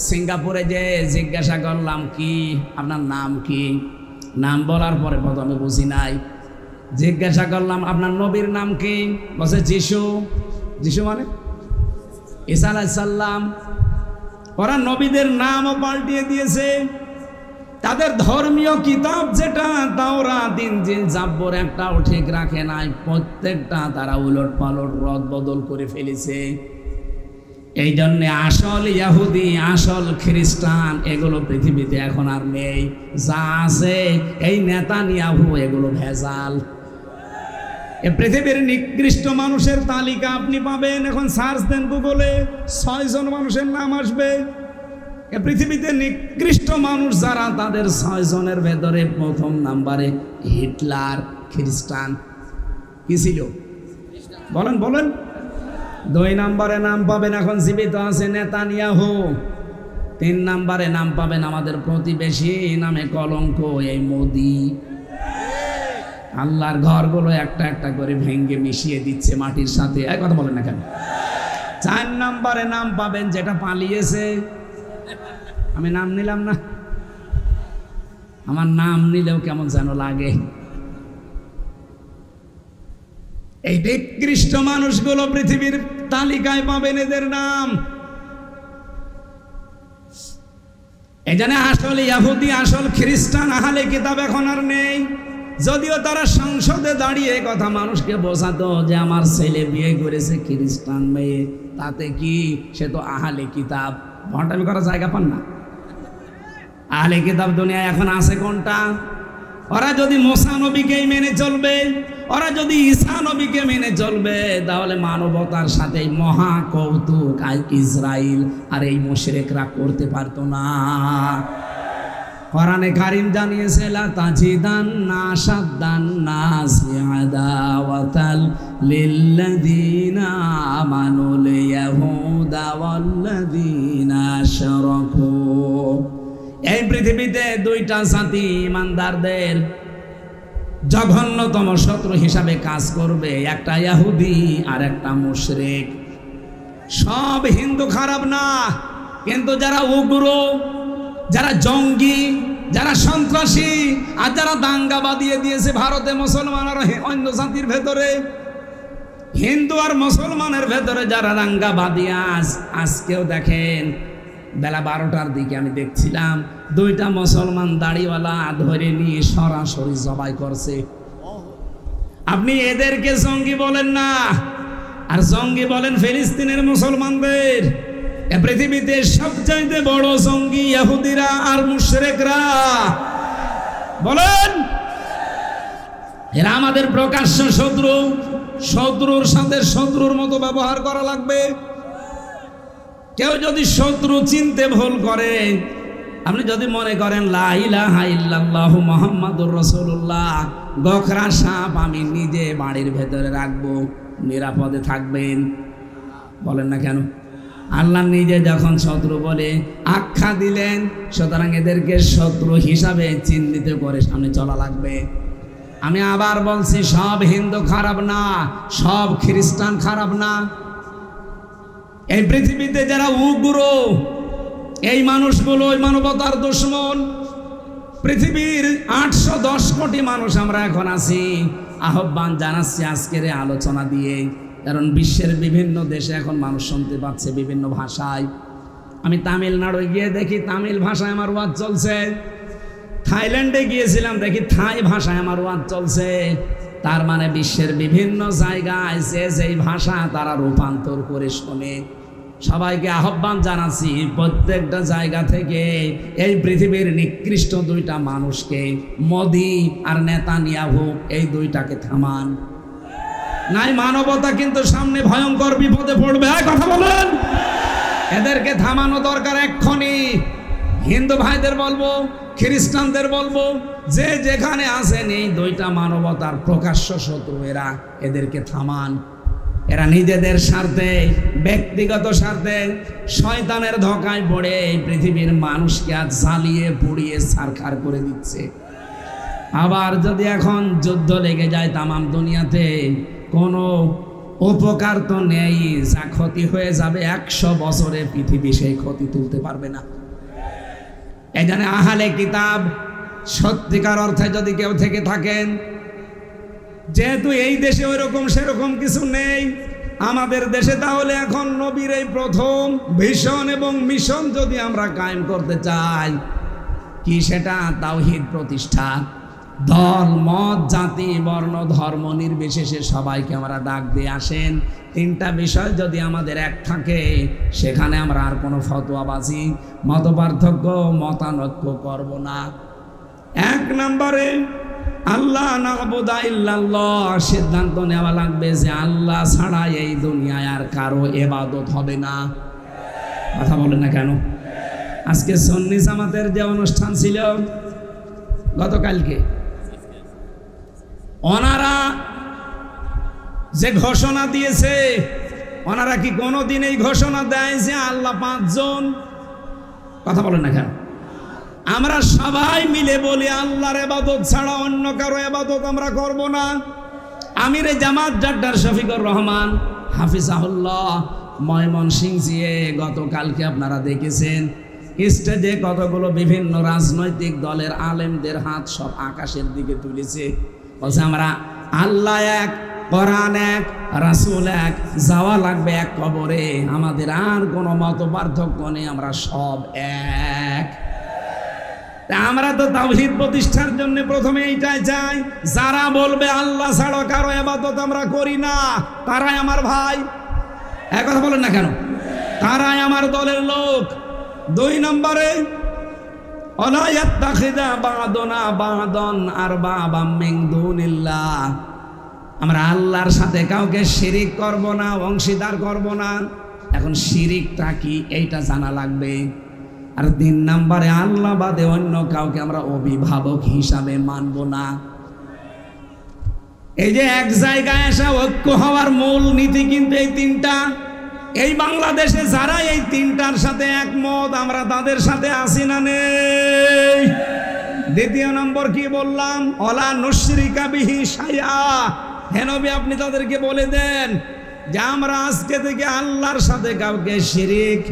সিঙ্গাপুরে যে জিজ্ঞাসা করলাম কি আপনার নাম কি, নাম বলার পরে প্রথমে বুঝি নাই, জিজ্ঞাসা করলাম আপনার নবীর নাম কি? বলছে যিশু। যিশু মানে ঈসা আলাইহিস সালাম। ওরা নবীদের নামও পাল্টিয়ে দিয়েছে। তাদের ধর্মীয় কিতাব যেটা তাওরাত, ইনজিল, জাব্বুর একটাও ঠিক রাখে নাই, প্রত্যেকটা তারা উলট পালট রদ বদল করে ফেলেছে। এই জন্যে আসল ইহুদি, আসল খ্রিস্টান এগুলো পৃথিবীতে এখন আর নেই। যা আছে এই নেতানিয়াহু, এগুলো ভেজাল। এ পৃথিবীর নিকৃষ্ট মানুষের তালিকা আপনি পাবেন, এখন সার্চ দেন গুগলে, 6 জন মানুষের নাম আসবে। এ পৃথিবীতে নিকৃষ্ট মানুষ যারা, তাদের 6 জনের ভেতরে প্রথম নাম্বারে হিটলার, খ্রিস্টান। কি ছিল বলেন বলেন। 2 নম্বরে নাম পাবেন এখন জীবিত আছে নেতানিয়াহু। 3 নম্বরে নাম পাবেন আমাদের প্রতিবেশী, নামে কলঙ্ক, এই মোদি। আল্লাহর ঘরগুলো একটা একটা করে ভেঙ্গে মিশিয়ে দিচ্ছে মাটির সাথে। এক কথা বলেন না কেন? 4 নম্বরে নাম পাবেন যেটা পালিয়েছে। আমি নাম নিলাম না, আমার নাম নিলেও কেমন যেন লাগে। এই নিকৃষ্ট মানুষগুলো পৃথিবীর তালিকায় পাবেন এদের নাম। এই জন্য আসল ইহুদি, আসল খ্রিস্টান, আহলে কিতাব এখন আর নেই। যদিও তারা সংসদে দাঁড়িয়ে কথা মানুষকে বোঝাতো যে আমার ছেলে বিয়ে করেছে খ্রিস্টান মেয়ে, তাতে কি, সে তো আহলে কিতাব। ভণ্ডামি করার জায়গা পান না। আহলে কিতাব দুনিয়ায় এখন আছে কোনটা? ওরা যদি মুসা নবীকেই মেনে চলবে, ওরা যদি ঈসা নবীকে মেনে চলবে, তাহলে মানবতার সাথে মহা কৌতুক ইসরাইল আর এই মুশরিকরা করতে পারতো না। কোরআনে কারীম জানিয়েছে, লা তাজিদান্না আশাদ্দান-নাসি আদাওয়াতাল লিল্লাযীনা আমানুল ইয়াহুদা ওয়াল্লাযীনা আশরাকু। এই পৃথিবীতে 2টা জাতি ইমানদারদের জঘন্যতম শত্রু হিসাবে কাজ করবে, একটা ইহুদি আর একটা মুশরিক। সব হিন্দু খারাপ না, কিন্তু যারা উগ্র, যারা জঙ্গি, যারা সন্ত্রাসী আর যারা দাঙ্গা বাঁধিয়ে দিয়েছে ভারতে মুসলমান আর অন্য জাতির ভেতরে, হিন্দু আর মুসলমানের ভেতরে যারা দাঙ্গা বাঁধিয়ে আজকেও দেখেন বেলা 12টার দিকে আমি দেখছিলাম 2টা মুসলমান দাড়িওয়ালা ধরে নিয়ে সরাসরি জবাই করছে। আপনি এদেরকে জঙ্গি বলেন না, আর জঙ্গি বলেন ফিলিস্তিনের মুসলমানদের। এ পৃথিবীতে সবচাইতে বড় জঙ্গি ইহুদিরা আর মুশরিকরা। বলেন, এরা আমাদের প্রকাশ্য শত্রু। শত্রুর সাথে শত্রুর মতো ব্যবহার করা লাগবে। কেউ যদি শত্রু চিনতে ভুল করে, আপনি যদি মনে করেন লা ইলাহা ইল্লাল্লাহু মুহাম্মাদুর রাসূলুল্লাহ, গোখরা সাপ আমি নিজে বাড়ির ভেতরে রাখবো, নিরাপদে থাকবেন। বলেন না কেন? আল্লাহ নিজে যখন শত্রু বলে আখ্যা দিলেন, সুতরাং এদেরকে শত্রু হিসাবে চিহ্নিত করে সামনে চলা লাগবে। আমি আবার বলছি, সব হিন্দু খারাপ না, সব খ্রিস্টান খারাপ না। এই পৃথিবীতে যারা উগ্র, এই মানুষগুলো মানবতার দুশমন। পৃথিবীর 810 কোটি মানুষ আমরা এখন আছি। আহ্বান জানাচ্ছি আজকের আলোচনা দিয়ে, কারণ বিশ্বের বিভিন্ন দেশে এখন মানুষ শুনতে পাচ্ছে বিভিন্ন ভাষায়। আমি তামিলনাড়ু গিয়ে দেখি তামিল ভাষায় আমার ওয়াজ চলছে। থাইল্যান্ডে গিয়েছিলাম, দেখি থাই ভাষায় আমার ওয়াজ চলছে। তার মানে বিশ্বের বিভিন্ন জায়গায় যে যেই ভাষা তারা রূপান্তর করে শোনে। সবাইকে আহ্বান জানাচ্ছি, প্রত্যেকটা জায়গা থেকে এই পৃথিবীর নিকৃষ্ট 2টা মানুষকে, মোদি আর নেতানিয়াহু, এই 2টাকে থামান। নাই মানবতা কিন্তু সামনে ভয়ঙ্কর বিপদে পড়বে। কথা বলেন, এদেরকে থামানো দরকার এক্ষুনি। হিন্দু ভাইদের বলবো, খ্রিস্টানদের বলবো, যে যেখানে আছেন এই 2টা মানবতার প্রকাশ্য শত্রু এরা, এদেরকে থামান। এরা নিজেদের স্বার্থে, ব্যক্তিগত স্বার্থে শয়তানের ধোঁকায় পড়ে এই পৃথিবীর মানুষকে আজ জ্বালিয়ে পুড়িয়ে ছারখার করে দিচ্ছে। আবার যদি এখন যুদ্ধ লেগে যায় তামাম দুনিয়াতে, কোনো উপকার তো নেই। যা ক্ষতি হয়ে যাবে 100 বছরে পৃথিবী সেই ক্ষতি তুলতে পারবে না। এই জন্য আহলে কিতাব সত্যিকার অর্থে যদি কেউ থেকে থাকেন, যেহেতু এই দেশে ওইরকম সেরকম কিছু নেই, আমাদের দেশে তাহলে এখন নবীর এই প্রথম ভিশন এবং মিশন যদি আমরা কায়েম করতে চাই, কি সেটা তাওহীদ প্রতিষ্ঠা। দল মত জাতি বর্ণ ধর্ম নির্বিশেষে সবাইকে আমরা ডাক দিয়ে আসেন। তিনটা বিষয় যদি আমাদের এক থাকে, সেখানে আমরা আর কোনো ফতোয়াবাজি, মতপার্থক্য, মতানৈক্য করব না। এক নম্বরে আল্লাহ না'বুদা ইল্লাল্লাহ, সিদ্ধান্ত নেওয়া লাগবে যে আল্লাহ ছাড়া এই দুনিয়ায় আর কারো ইবাদত হবে না। কথা বলেন না কেন? আজকে সুন্নি জামাতের যে অনুষ্ঠান ছিল গতকালকে, ওনারা যে ঘোষণা দিয়েছে, ওনারা কি কোনোদিন এই ঘোষণা দেয় যে আল্লাহ 5 জন? কথা বলেন না কেন? আমরা সবাই মিলে বলি আল্লাহর ইবাদত ছাড়া অন্য কারো ইবাদত আমরা করব না। আমিরে জামাত ডাক্তার শফিকুর রহমান হাফিজাহুল্লাহ ময়মনসিংহ জিয়ে গতকালকে আপনারা দেখেছেন স্টেজে কতগুলো বিভিন্ন রাজনৈতিক দলের আলেমদের হাত সব আকাশের দিকে তুলেছে, বলছে আমরা আল্লাহ এক, কোরআন এক, রাসূল এক, যাওয়া লাগবে এক কবরে, আমাদের আর কোনো মত পার্থক্য নেই, আমরা সব এক। আমরা তো তাওহীদ প্রতিষ্ঠার জন্য প্রথমে এইটাই চাই, যারা বলবে আল্লাহ ছাড়া কারো ইবাদত আমরা করি না, তারাই আমার ভাই। এক কথা বলেন না কেন? তারাই আমার দলের লোক। 2 নম্বরে ওয়ালা ইয়াত্তাখিযা বা'দুনা বা'দান আরবাবাম মিন দুনিল্লাহ, আমরা আল্লাহর সাথে কাউকে শিরিক করব না, অংশীদার করব না। এখন শিরিকটা কি এইটা জানা লাগবে। আর 3 নম্বরে আল্লাহ বাদে অন্য কাউকে আমরা অভিভাবক হিসাবে মানব না। এই যে এক জায়গায় আসা ঐক্য হওয়ার মূল নীতি কিন্তু এই 3টা। এই বাংলাদেশে যারা এই 3টার সাথে একমত, আমরা তাদের সাথে আছি না নেই? 2 নম্বর কি বললাম? ওয়ালা নুশরিকা বিহি শাইআ। হে নবী, আপনি তাদেরকে বলে দেন যে আমরা আজকে থেকে আল্লাহর সাথে কাউকে শিরিক,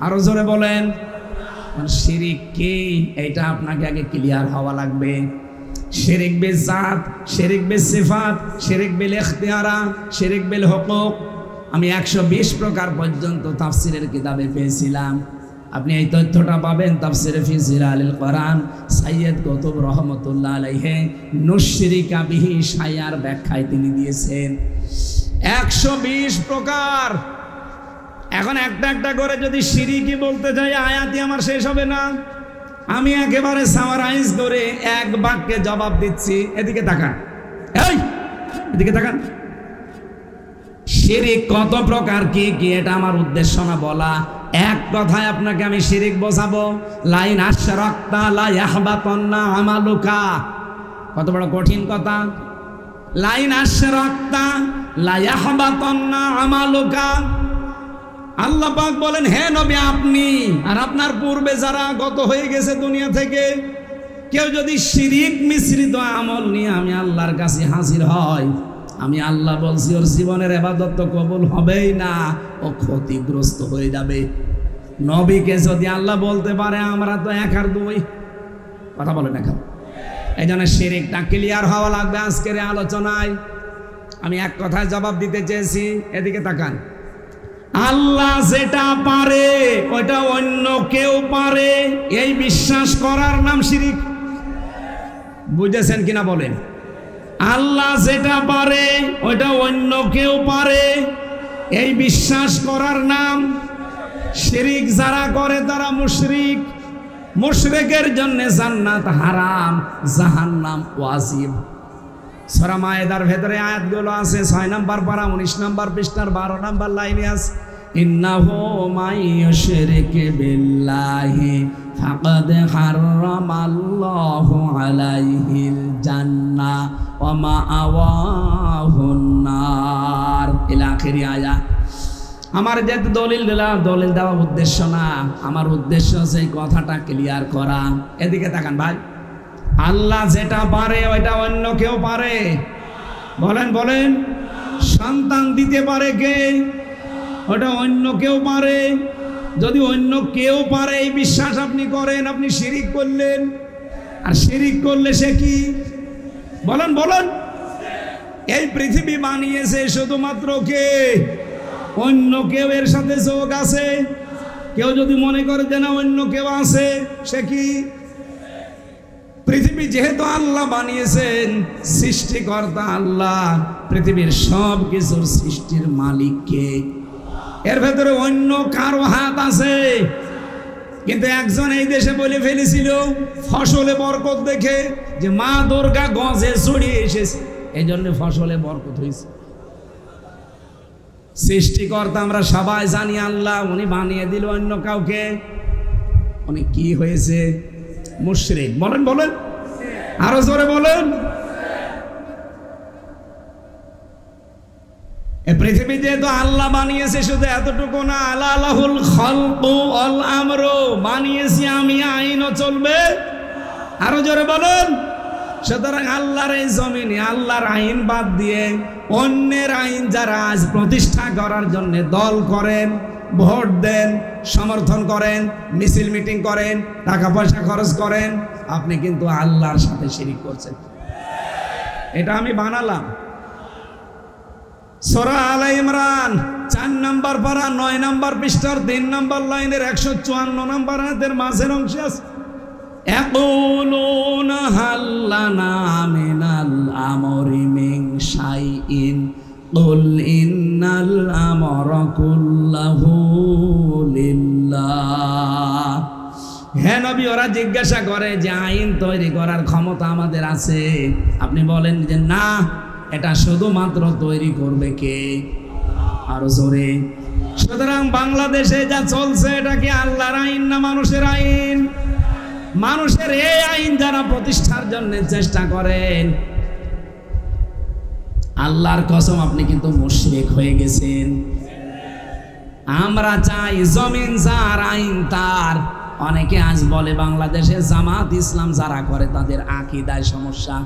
আরো জোরে বলেন, শিরিক কি এটা আপনাকে আগে ক্লিয়ার হওয়া লাগবে। শিরিক বিল জাত, শিরিক বিল সিফাত, শিরিক বিল ইখতিয়ারা, শিরিক বিল হুকুক, আমি 120 প্রকার পর্যন্ত তাফসিরের কিতাবে পেয়েছিলাম। আপনি এই তথ্যটা পাবেন তাফসিরে ফি জিলালিল কোরআন, সাইয়্যিদ কুতুব রহমাতুল্লাহ আলাইহি নুশরিকা বিহি শাইআর ব্যাখ্যায় তিনি দিয়েছেন 120 প্রকার। এখন একটা একটা করে যদি শিরিকি বলতে যাই, আয়াতই আমার শেষ হবে না। আমি একেবারে সামারাইজ করে এক বাক্যে জবাব দিচ্ছি। এদিকে তাকান, এই এদিকে তাকান। শিরিক কত প্রকার, কি কি, এটা আমার উদ্দেশ্য না বলা। এক কথায় আপনাকে আমি শিরিক বোঝাবো, লাইন আশরাকতা লা ইয়াহবাতান্না আমালুকা। কত বড় কঠিন কথা। লাইন আশরাকতা লা ইয়াহবাতান্না আমালুকা। আল্লাহ পাক বলেন, হে নবী, আপনি আর আপনার পূর্বে যারা গত হয়ে গেছে দুনিয়া থেকে, কেউ যদি শিরিক মিশ্রিত আমল নিয়ে আমি আল্লাহর কাছে হাজির হয়, আমি আল্লাহ বলছি ওর জীবনের ইবাদত তো কবুল হবেই না, ও ক্ষতিগ্রস্ত হয়ে যাবে। নবীকে যদি আল্লাহ বলতে পারে, আমরা তো 1 আর 2। কথা বলে না কেন? এই জন্য শিরিকটা ক্লিয়ার হওয়া লাগবে আজকের আলোচনায়। আমি এক কথায় জবাব দিতে চেয়েছি, এদিকে তাকান। আল্লাহ যেটা পারে ওটা অন্য কেউ পারে, এই বিশ্বাস করার নাম শিরিক। বুঝেছেন কিনা বলেন? আল্লাহ যেটা পারে ওটা অন্য কেউ পারে, এই বিশ্বাস করার নাম শিরিক। যারা করে তারা মুশরিক। মুশরিকের জন্য জান্নাত হারাম, জাহান্নাম ওয়াজিব। সূরা মায়েদার ভেতরে আয়াতগুলো আছে, 6 নম্বর পারা 19 নম্বর পৃষ্ঠার 12 নম্বর লাইনে আছে, ইন্নাহু মাইয়ুশরিক বিল্লাহি ফাকাদ হারামাল্লাহু আলাইহিল জান্নাহ ওয়া মাআওয়াহুন নার ইলা আখিরি আয়াত। আমার যে দলিল দেওয়া উদ্দেশ্য না, আমার উদ্দেশ্য হচ্ছে এই কথাটা ক্লিয়ার করা। এদিকে তাকান ভাই। আল্লাহ যেটা পারে ওইটা অন্য কেউ পারে। বলেন বলেন। সন্তান দিতে পারে কে? ওটা অন্য কেউ পারে। যদি অন্য কেউ পারে এই বিশ্বাস আপনি করেন, আপনি শিরিক করলেন। আর শিরিক করলে সে কি? বলেন বলেন। এই পৃথিবী বানিয়েছে শুধুমাত্র কে? অন্য কেউ এর সাথে যোগ আছে? কেউ যদি মনে করে যে না অন্য কেউ আছে, সে কি? পৃথিবী যেহেতু আল্লাহ বানিয়েছেন, সৃষ্টিকর্তা আল্লাহ, পৃথিবীর সব কিছুর সৃষ্টির মালিক কে? এর ভেতরে অন্য কারো হাত আছে? কিন্তু একজন এই দেশে বলে ফেলেছিল ফসলে বরকত দেখে যে মা দুর্গা গজে ছড়িয়ে এসেছে, এই জন্য ফসলে বরকত হয়েছে। সৃষ্টিকর্তা আমরা সবাই জানি আল্লাহ, উনি বানিয়ে দিল অন্য কাউকে, উনি কি হয়েছে? মুশরিক। বলেন বলেন, আরো জোরে বলেন। পৃথিবী যেহেতু আল্লাহ বানিয়েছে, শুধু এতটুকু না, আলাহুল খালকু ওয়াল আমরু, বানিয়েছি আমি, আইনও চলবে। আরো জোরে বলেন। সুতরাং আল্লাহর এই জমিনে আল্লাহর আইন বাদ দিয়ে অন্যের আইন যারা আজ প্রতিষ্ঠা করার জন্য দল করেন, ভোট দেন, সমর্থন করেন, মিছিল মিটিং করেন, টাকা পয়সা খরচ করেন, আপনি কিন্তু আল্লাহর সাথে শিরিক করছেন। এটা আমি বানালাম। সূরা আলে ইমরান 4 নম্বর পারা 9 নম্বর পৃষ্ঠার 3 নম্বর লাইনের 154 নম্বর আয়াতের মাঝের অংশে আছে, ইয়াকুলুনা হাল্লানা মিনাল আমরি মিন শাইইন কুল ইন্নাল আমরা কুল্লাহু লিল্লাহ। হে নবী, ওরা জিজ্ঞাসা করে যে আইন তৈরি করার ক্ষমতা আমাদের আছে? আপনি বলেন যে না, এটা শুধুমাত্র তৈরি করবে কে? আরো জোরে। সুতরাং বাংলাদেশে যা চলছে, এটা কি আল্লাহর আইন না মানুষের আইন? মানুষের এই আইন যারা প্রতিষ্ঠার জন্য চেষ্টা করেন, আল্লাহর কসম আপনি কিন্তু মুশরিক হয়ে গেছেন। আমরা চাই জমিন যার, আইন তার। অনেকে আজ বলে বাংলাদেশে জামাত ইসলাম যারা করে তাদের আকীদায় সমস্যা।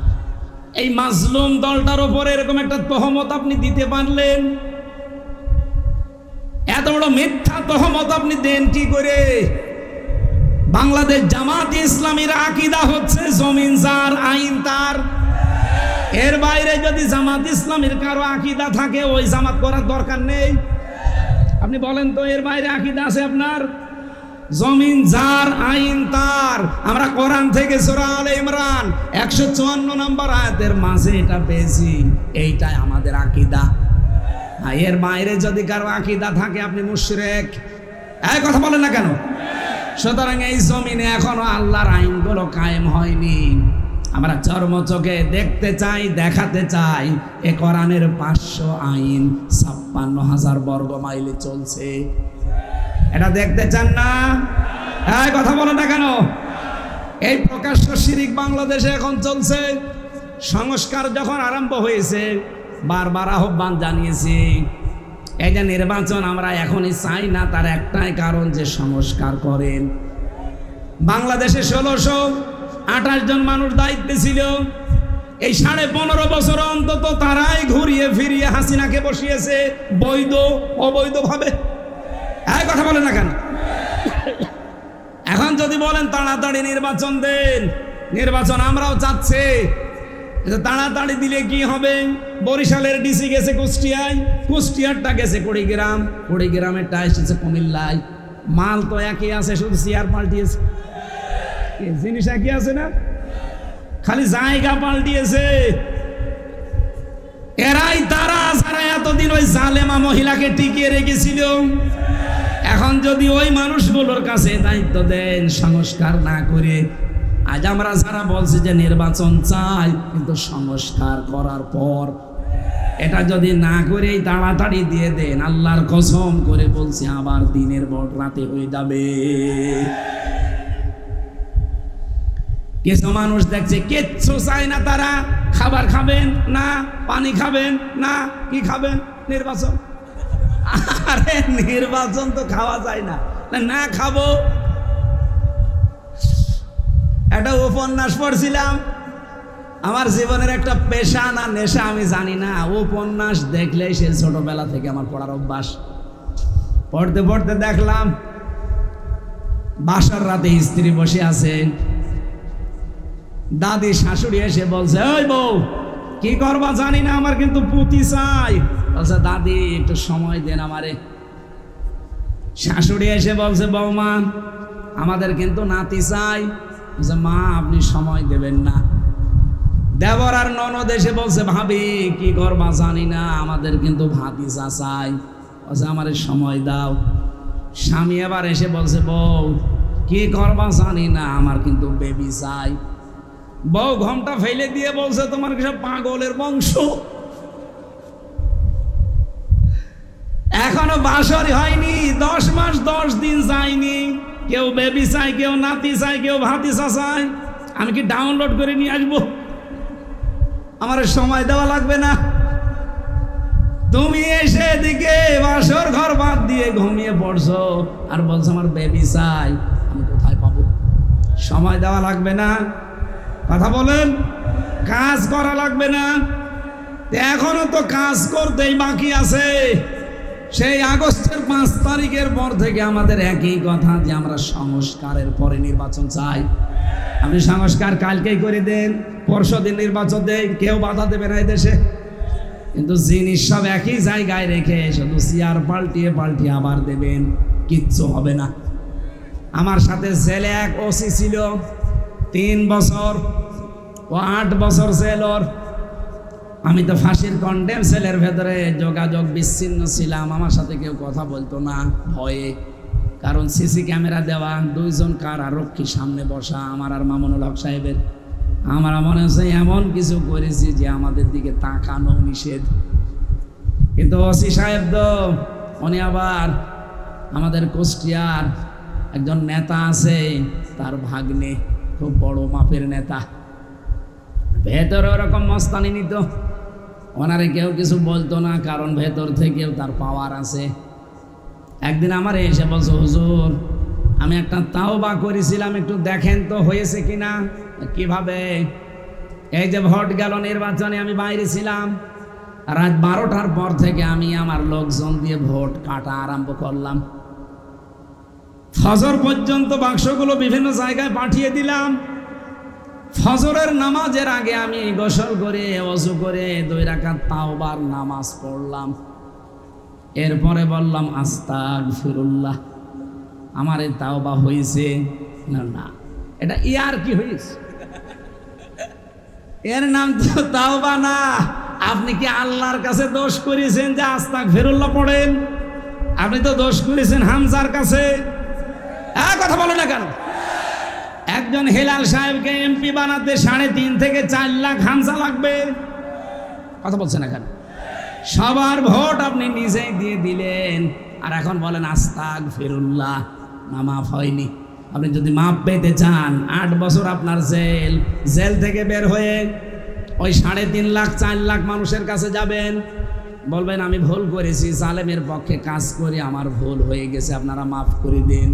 এই মাজলুম দলটার উপর এরকম একটা তহমত আপনি দিতে পারলেন? এত বড় মিথ্যা তহমত আপনি দেন কি করে? বাংলাদেশ জামাত ইসলামীর আকীদা হচ্ছে জমিন যার, আইন তার। এর বাইরে যদি জামাত ইসলামীর কারো আকীদা থাকে, ওই জামাত করার দরকার নেই। আপনি বলেন তো, এর বাইরে আকীদা আছে আপনার? জমিন যার, আইন তার। আমরা কোরআন থেকে সূরা আলে ইমরান 154 নম্বর আয়াতের মাঝে এটা পেয়েছি, এইটাই আমাদের আকীদা। এর বাইরে যদি কারো আকীদা থাকে, আপনি মুশরিক। এই কথা বলেন না কেন? সুতরাং এই জমিনে এখনো আল্লাহর আইনগুলো কায়েম হয়নি। আমরা চর্মচোখে দেখতে চাই, দেখাতে চাই এ কোরআনের 500 আইন 56,000 বর্গ মাইলে চলছে। এটা দেখতে চান না? এই কথা বলেন না কেন? এই প্রকাশ্য শিরিক বাংলাদেশে এখন চলছে। সংস্কার যখন আরম্ভ হয়েছে, বারবার আহ্বান জানিয়েছি, এই যে নির্বাচন আমরা এখনই চাই না, তার একটাই কারণ যে সংস্কার করেন। বাংলাদেশে 1628 জন মানুষ দায়িত্বে ছিল। এই 15.5 বছর অন্তত তারাই ঘুরিয়ে ফিরিয়ে হাসিনাকে বসিয়েছে বৈধ অবৈধভাবে। এই কথা বলেন না কেন? এখন যদি বলেন তাড়াতাড়ি নির্বাচন দেন, নির্বাচন আমরাও চাচ্ছি, তাড়াতাড়ি দিলে কি হবে? বরিশালের ডিসি গেছে কুষ্টিয়ায়, কুষ্টিয়ারটা গেছে কুড়িগ্রাম, কুড়িগ্রামেরটা এসেছে কুমিল্লায়। মাল তো একই আছে, শুধু চেয়ার পাল্টিয়েছে। জিনিস একই আছে না, খালি জায়গা পাল্টিয়েছে। এরাই তারা যারা এতদিন ওই জালেমা মহিলাকে টিকিয়ে রেখেছিল। এখন যদি ওই মানুষগুলোর কাছে দায়িত্ব দেন সংস্কার না করে, আজ আমরা যারা বলছি যে নির্বাচন চাই, কিন্তু সংস্কার করার পর এটা যদি না করেই তাড়াতাড়ি দিয়ে দেন, আল্লাহর কসম করে বলছি আবার দিনের ভোট রাতে হয়ে যাবে। কিছু মানুষ দেখছে কিচ্ছু চায় না, তারা খাবার খাবেন না, পানি খাবেন না, কি খাবেন? নির্বাচন। আরে নির্বাচন তো খাওয়া যায় না, না খাবো। একটা উপন্যাস পড়ছিলাম, আমার জীবনের একটা পেশা না নেশা আমি জানি না, উপন্যাস দেখলেই সে ছোটবেলা থেকে আমার পড়ার অভ্যাস। পড়তে পড়তে দেখলাম বাসার রাতে স্ত্রী বসে আছেন, দাদি শাশুড়ি এসে বলছে, ওই বউ কি করবা জানি না, আমার কিন্তু পুতি চাই। বলছে, দাদি একটু সময় দেন আমারে। শাশুড়ি এসে বলছে, বৌমা আমাদের কিন্তু নাতি চাই। বলছে, মা আপনি সময় দেবেন না। দেবর আর ননদ এসে বলছে, ভাবি কি করবা জানি না, আমাদের কিন্তু ভাতিজা চাই। বলছে, আমারে সময় দাও। স্বামী এবার এসে বলছে, বউ কি করবা জানি না, আমার কিন্তু বেবি চাই। বউ ঘোমটা ফেলে দিয়ে বলছে, তোমার কি সব পাগলের বংশ? এখনো বাসরই হয়নি, 10 মাস 10 দিন যায়নি, কেউ বেবি চাই, কেউ নাতি চাই, কেউ ভাতিজা চাই। আমি কি ডাউনলোড করে নিয়ে আসবো? আমার সময় দেওয়া লাগবে না? তুমি এসে এদিকে বাসর ঘর বাদ দিয়ে ঘুমিয়ে পড়ছো আর বলছো আমার বেবি চাই, আমি কোথায় পাবো? সময় দেওয়া লাগবে না? কথা বলেন, কাজ করা লাগবে না? এখনো তো কাজ করতেই বাকি আছে। সেই আগস্টের 5 তারিখের পর থেকে আমাদের একই কথা যে আমরা সংস্কারের পরে নির্বাচন চাই। আপনি সংস্কার কালকেই করে দেন, পরশুদিন নির্বাচন দেন, কেউ বাধা দেবে না এই দেশে। কিন্তু জিনিস সব একই জায়গায় রেখে শুধু চেয়ার পাল্টিয়ে পাল্টিয়ে আবার দেবেন, কিচ্ছু হবে না। আমার সাথে জেলে এক ওসি ছিল 3 বছর, ও 8 বছর জেল ওর। আমি তো ফাঁসির কন্ডেম সেলের ভেতরে যোগাযোগ বিচ্ছিন্ন ছিলাম, আমার সাথে কেউ কথা বলতো না ভয়ে, কারণ সিসি ক্যামেরা দেওয়া, 2 জন কারারক্ষী সামনে বসা, আমার আর মামুনুল হক সাহেবের। আমার মনে হচ্ছে এমন কিছু করেছি যে আমাদের দিকে তাকানো নিষেধ। কিন্তু ওসি সাহেব তো উনি আবার আমাদের কুষ্টিয়ার একজন নেতা আছে, তার ভাগ্নে, খুব বড় মাপের নেতা, ভেতরে ওরকম মস্তানি নিত। ওনারে কেউ কিছু বলতো না, কারণ ভেতর থেকেও তার পাওয়ার আছে। একদিন আমার এসে বলছে, হুজুর আমি একটা তাওবা করেছিলাম, একটু দেখেন তো হয়েছে কিনা। কিভাবে? এই যে ভোট গেল নির্বাচনে, আমি বাইরে ছিলাম, রাত 12টার পর থেকে আমি আমার লোকজন দিয়ে ভোট কাটা আরম্ভ করলাম। ফজর পর্যন্ত বাক্সগুলো বিভিন্ন জায়গায় পাঠিয়ে দিলাম। ফজরের নামাজের আগে আমি গোসল করে ওযু করে 2 রাকাত তাওবার নামাজ পড়লাম। এরপরে বললাম আস্তাগফিরুল্লাহ, আমার এই তাওবা হয়েছে না? না, এটা ইয়ার কি হয়েছে? এর নাম তো তাওবা না। আপনি কি আল্লাহর কাছে দোষ করেছেন যে আস্তাগফিরুল্লাহ পড়েন? আপনি তো দোষ করেছেন হামজার কাছে। কথা বলো না কেন? একজন হেলাল সাহেবকে এমপি বানাতে 3.5 থেকে 4 লাখ হামজা লাগবে। কথা বলছেন না কেন? সবার ভোট আপনি নিজেই দিয়ে দিলেন, আর এখন বলেন আস্তাগফিরুল্লাহ, না মাফ হয়নি। আপনি যদি মাপ পেতে চান 8 বছর আপনার জেল থেকে বের হয়ে ওই 3.5 লাখ 4 লাখ মানুষের কাছে যাবেন, বলবেন আমি ভুল করেছি, জালেমের পক্ষে কাজ করে আমার ভুল হয়ে গেছে, আপনারা মাফ করে দিন।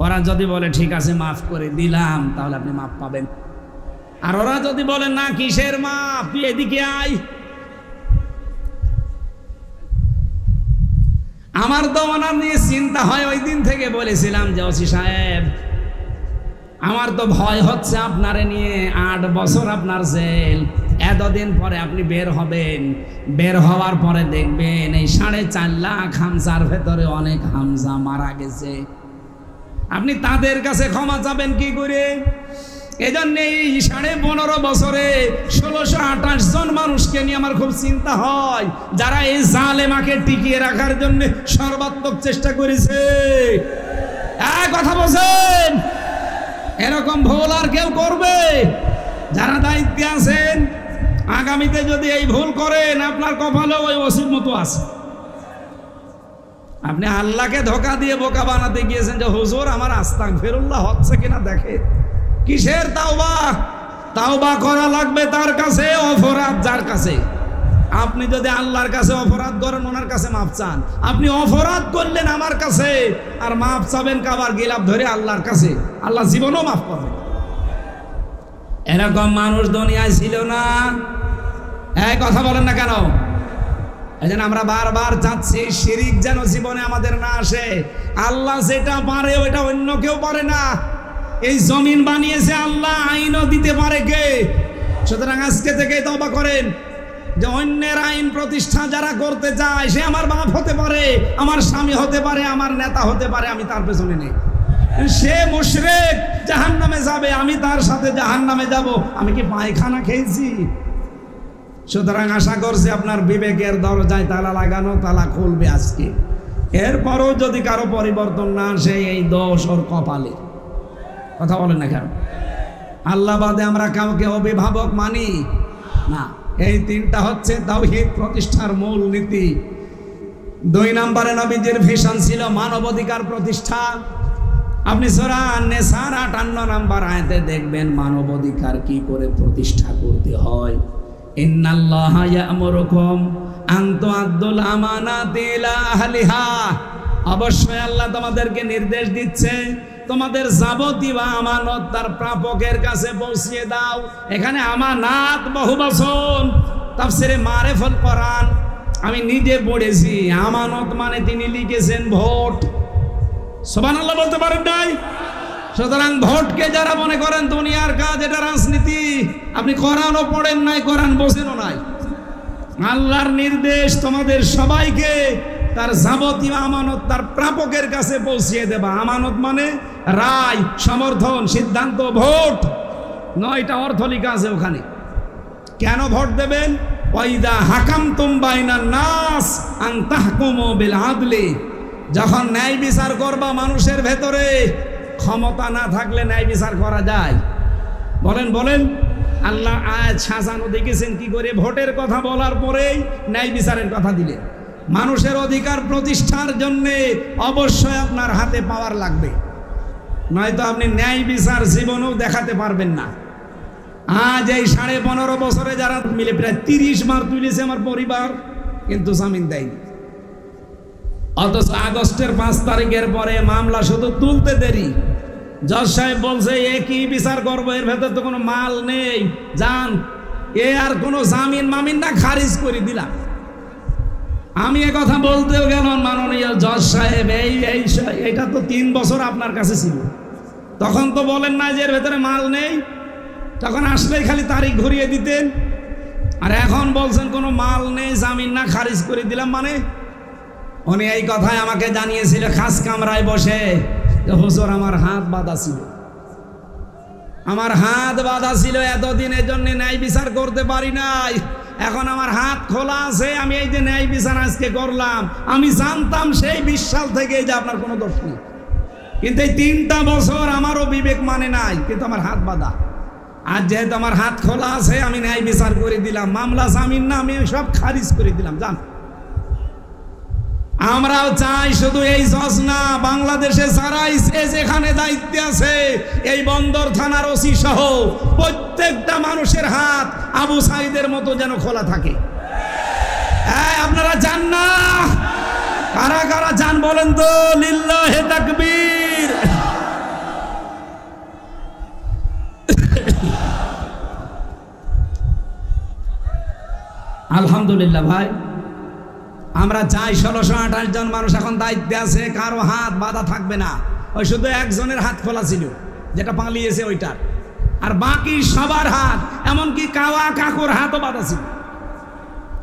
ওরা যদি বলে ঠিক আছে মাফ করে দিলাম, তাহলে আপনি মাফ পাবেন। আর ওরা যদি বলে না, কিসের মাফ, তুই এদিকে আয়। আমার তো ওনার নিয়ে চিন্তা হয়, ওই দিন থেকে বলেছিলাম যে ওসি সাহেব আমার তো ভয় হচ্ছে আপনারে নিয়ে। 8 বছর আপনার জেল, এতদিন পরে আপনি বের হবেন, বের হওয়ার পরে দেখবেন এই 4.5 লাখ হামজার ভেতরে অনেক হামজা মারা গেছে। আপনি তাদের কাছে ক্ষমা চাবেন কি করে? এজন্য এই 15.5 বছরে 1628 জন মানুষকে নিয়ে আমার খুব চিন্তা হয়, যারা এই জালেমাকে টিকিয়ে রাখার জন্য সর্বাত্মক চেষ্টা করেছে। কথা বলছেন, এরকম ভুল আর কেউ করবে? যারা দায়িত্বে আছেন, আগামীতে যদি এই ভুল করেন, আপনার কপালে ওই ওসির মতো আছে। আপনি আল্লাহকে ধোঁকা দিয়ে বোকা বানাতে গিয়েছেন যে হুজুর আমার আস্তাগফিরুল্লাহ হচ্ছে কিনা দেখে। কিসের তাওবা? তাওবা করা লাগবে তার কাছে, অপরাধ যার কাছে। আপনি যদি আল্লাহর কাছে অপরাধ করেন, ওনার কাছে মাপ চান। আপনি অপরাধ করলেন আমার কাছে, আর মাপ চাবেন কাবার গিলাপ ধরে আল্লাহর কাছে, আল্লাহ জীবনও মাফ করবে। এরকম মানুষ দুনিয়ায় ছিল না। কথা বলেন না কেন? এই জন্য আমরা বারবার চাচ্ছি শিরিক যেন জীবনে আমাদের না আসে। আল্লাহ যেটা পারে ওইটা অন্য কেউ পারে না। এই জমিন বানিয়েছে আল্লাহ, আইনও দিতে পারে কে? সুতরাং আজকে থেকে তওবা করেন যে অন্যের আইন প্রতিষ্ঠা যারা করতে চায়, সে আমার বাপ হতে পারে, আমার স্বামী হতে পারে, আমার নেতা হতে পারে, আমি তার পেছনে নেই। সে মুশরিক, জাহান্নামে যাবে, আমি তার সাথে জাহান্নামে যাব। আমি কি পায়খানা খেয়েছি? সুতরাং আশা করছি আপনার বিবেকের দরজায় তালা লাগানো, তালা খুলবে আজকে। এরপরও যদি কারো পরিবর্তন না আসে, এই দোষ ওর কপালে। কথা বলেন না কেন? আল্লাহ বাদে আমরা কাউকে অভিভাবক মানি না। এই তিনটা হচ্ছে তাওহীদ প্রতিষ্ঠার মূল নীতি। 2 নম্বরে নবীজির ভিশন ছিল মানবাধিকার প্রতিষ্ঠা। আপনি সূরা আন-নিসার 58 নম্বর আয়াতে দেখবেন মানবাধিকার কি করে প্রতিষ্ঠা করতে হয়। ইন্নাল্লাহা ইয়া'মুরুকুম আন তু'আদ্দুল আমানাতি ইলা আহলিহা। অবশ্যই আল্লাহ তোমাদেরকে নির্দেশ দিচ্ছে তোমাদের যাবতীয় আমানত তার প্রাপকের কাছে পৌঁছিয়ে দাও। এখানে আমানাত বহুবচন, তাফসিরে মারিফাতুল কোরআন আমি নিজে পড়েছি। আমানত মানে তিনি লিখেছেন ভোট। সুবহানাল্লাহ বলতে পারেন নাই? সুতরাং ভোটকে যারা মনে করেন দুনিয়ার কাজ, এটা রাজনীতি, আপনি কোরআনও পড়েন নাই, কোরআন বোঝেনও নাই। আল্লাহর নির্দেশ তোমাদের সবাইকে তার যাবতীয় আমানত তার প্রাপকের কাছে পৌঁছিয়ে দেবা। আমানত মানে রায়, সমর্থন, সিদ্ধান্ত, ভোট। 9টা অর্থ লেখা আছে ওখানে। কেন ভোট দেবেন? ওয়াইদা হাকামতুম বাইনান নাস আন তাহকুমু বিল আদলি। যখন ন্যায় বিচার করবা মানুষের ভেতরে, ক্ষমতা না থাকলে ন্যায় বিচার করা যায়? বলেন বলেন। আল্লাহ আয়াত সাজানো দেখেছেন কি করে? ভোটের কথা বলার পরেই ন্যায় বিচারের কথা দিলেন। মানুষের অধিকার প্রতিষ্ঠার জন্যে অবশ্যই আপনার হাতে পাওয়ার লাগবে, নয়তো আপনি ন্যায় বিচার জীবনেও দেখাতে পারবেন না। আজ এই 15.5 বছরে যারা মিলে প্রায় 30 বার তুলেছে আমার পরিবার, কিন্তু জামিন দেয়নি। অথচ আগস্টের 5 তারিখের পরে মামলা শুধু তুলতে দেরি। জজ সাহেব বলছে এ কি বিচার করবো, এর ভেতর তো কোনো মাল নেই, যান। এ আর কোনো জামিন মামিন না, খারিজ করে দিলাম। আমি এ কথা বলতেও গেলাম, মাননীয় জজ সাহেব এইটা তো 3 বছর আপনার কাছে ছিল, তখন তো বলেন না যে এর ভেতরে মাল নেই, তখন আসলেই খালি তারিখ ঘুরিয়ে দিতেন। আর এখন বলছেন কোনো মাল নেই, জামিন না, খারিজ করে দিলাম। মানে উনি এই কথায় আমাকে জানিয়েছিল খাস কামরায় বসে, হুজুর আমার হাত বাঁধা ছিল, আমার হাত বাঁধা ছিল এতদিনের জন্য ন্যায় বিচার করতে পারি নাই, এখন আমার হাত খোলা আছে, আমি এই যে ন্যায় বিচার আজকে করলাম। আমি জানতাম সেই 20 সাল থেকে যে আপনার কোনো দোষ নেই, কিন্তু এই 3টা বছর আমারও বিবেক মানে নাই, কিন্তু আমার হাত বাঁধা। আজ যেহেতু আমার হাত খোলা আছে, আমি ন্যায় বিচার করে দিলাম, মামলা জামিন না আমি সব খারিজ করে দিলাম। জান, আমরাও চাই শুধু এই জজ না, বাংলাদেশে যারাই যেখানে দায়িত্বে আছে, এই বন্দর থানার ওসি সহ প্রত্যেকটা মানুষের হাত আবু সাইদের মতো যেন খোলা থাকে। আপনারা চান না? কারা কারা চান বলেন তো? লিল্লাহে তাকবীর। আলহামদুলিল্লাহ ভাই, আমরা চাই 1628 জন মানুষ এখন দায়িত্বে আছে, কারো হাত বাঁধা থাকবে না। ওই শুধু একজনের হাত খোলা ছিল, যেটা পালিয়েছে ওইটার, আর বাকি সবার হাত, এমনকি কাওয়া কাকুর হাতও বাঁধা ছিল।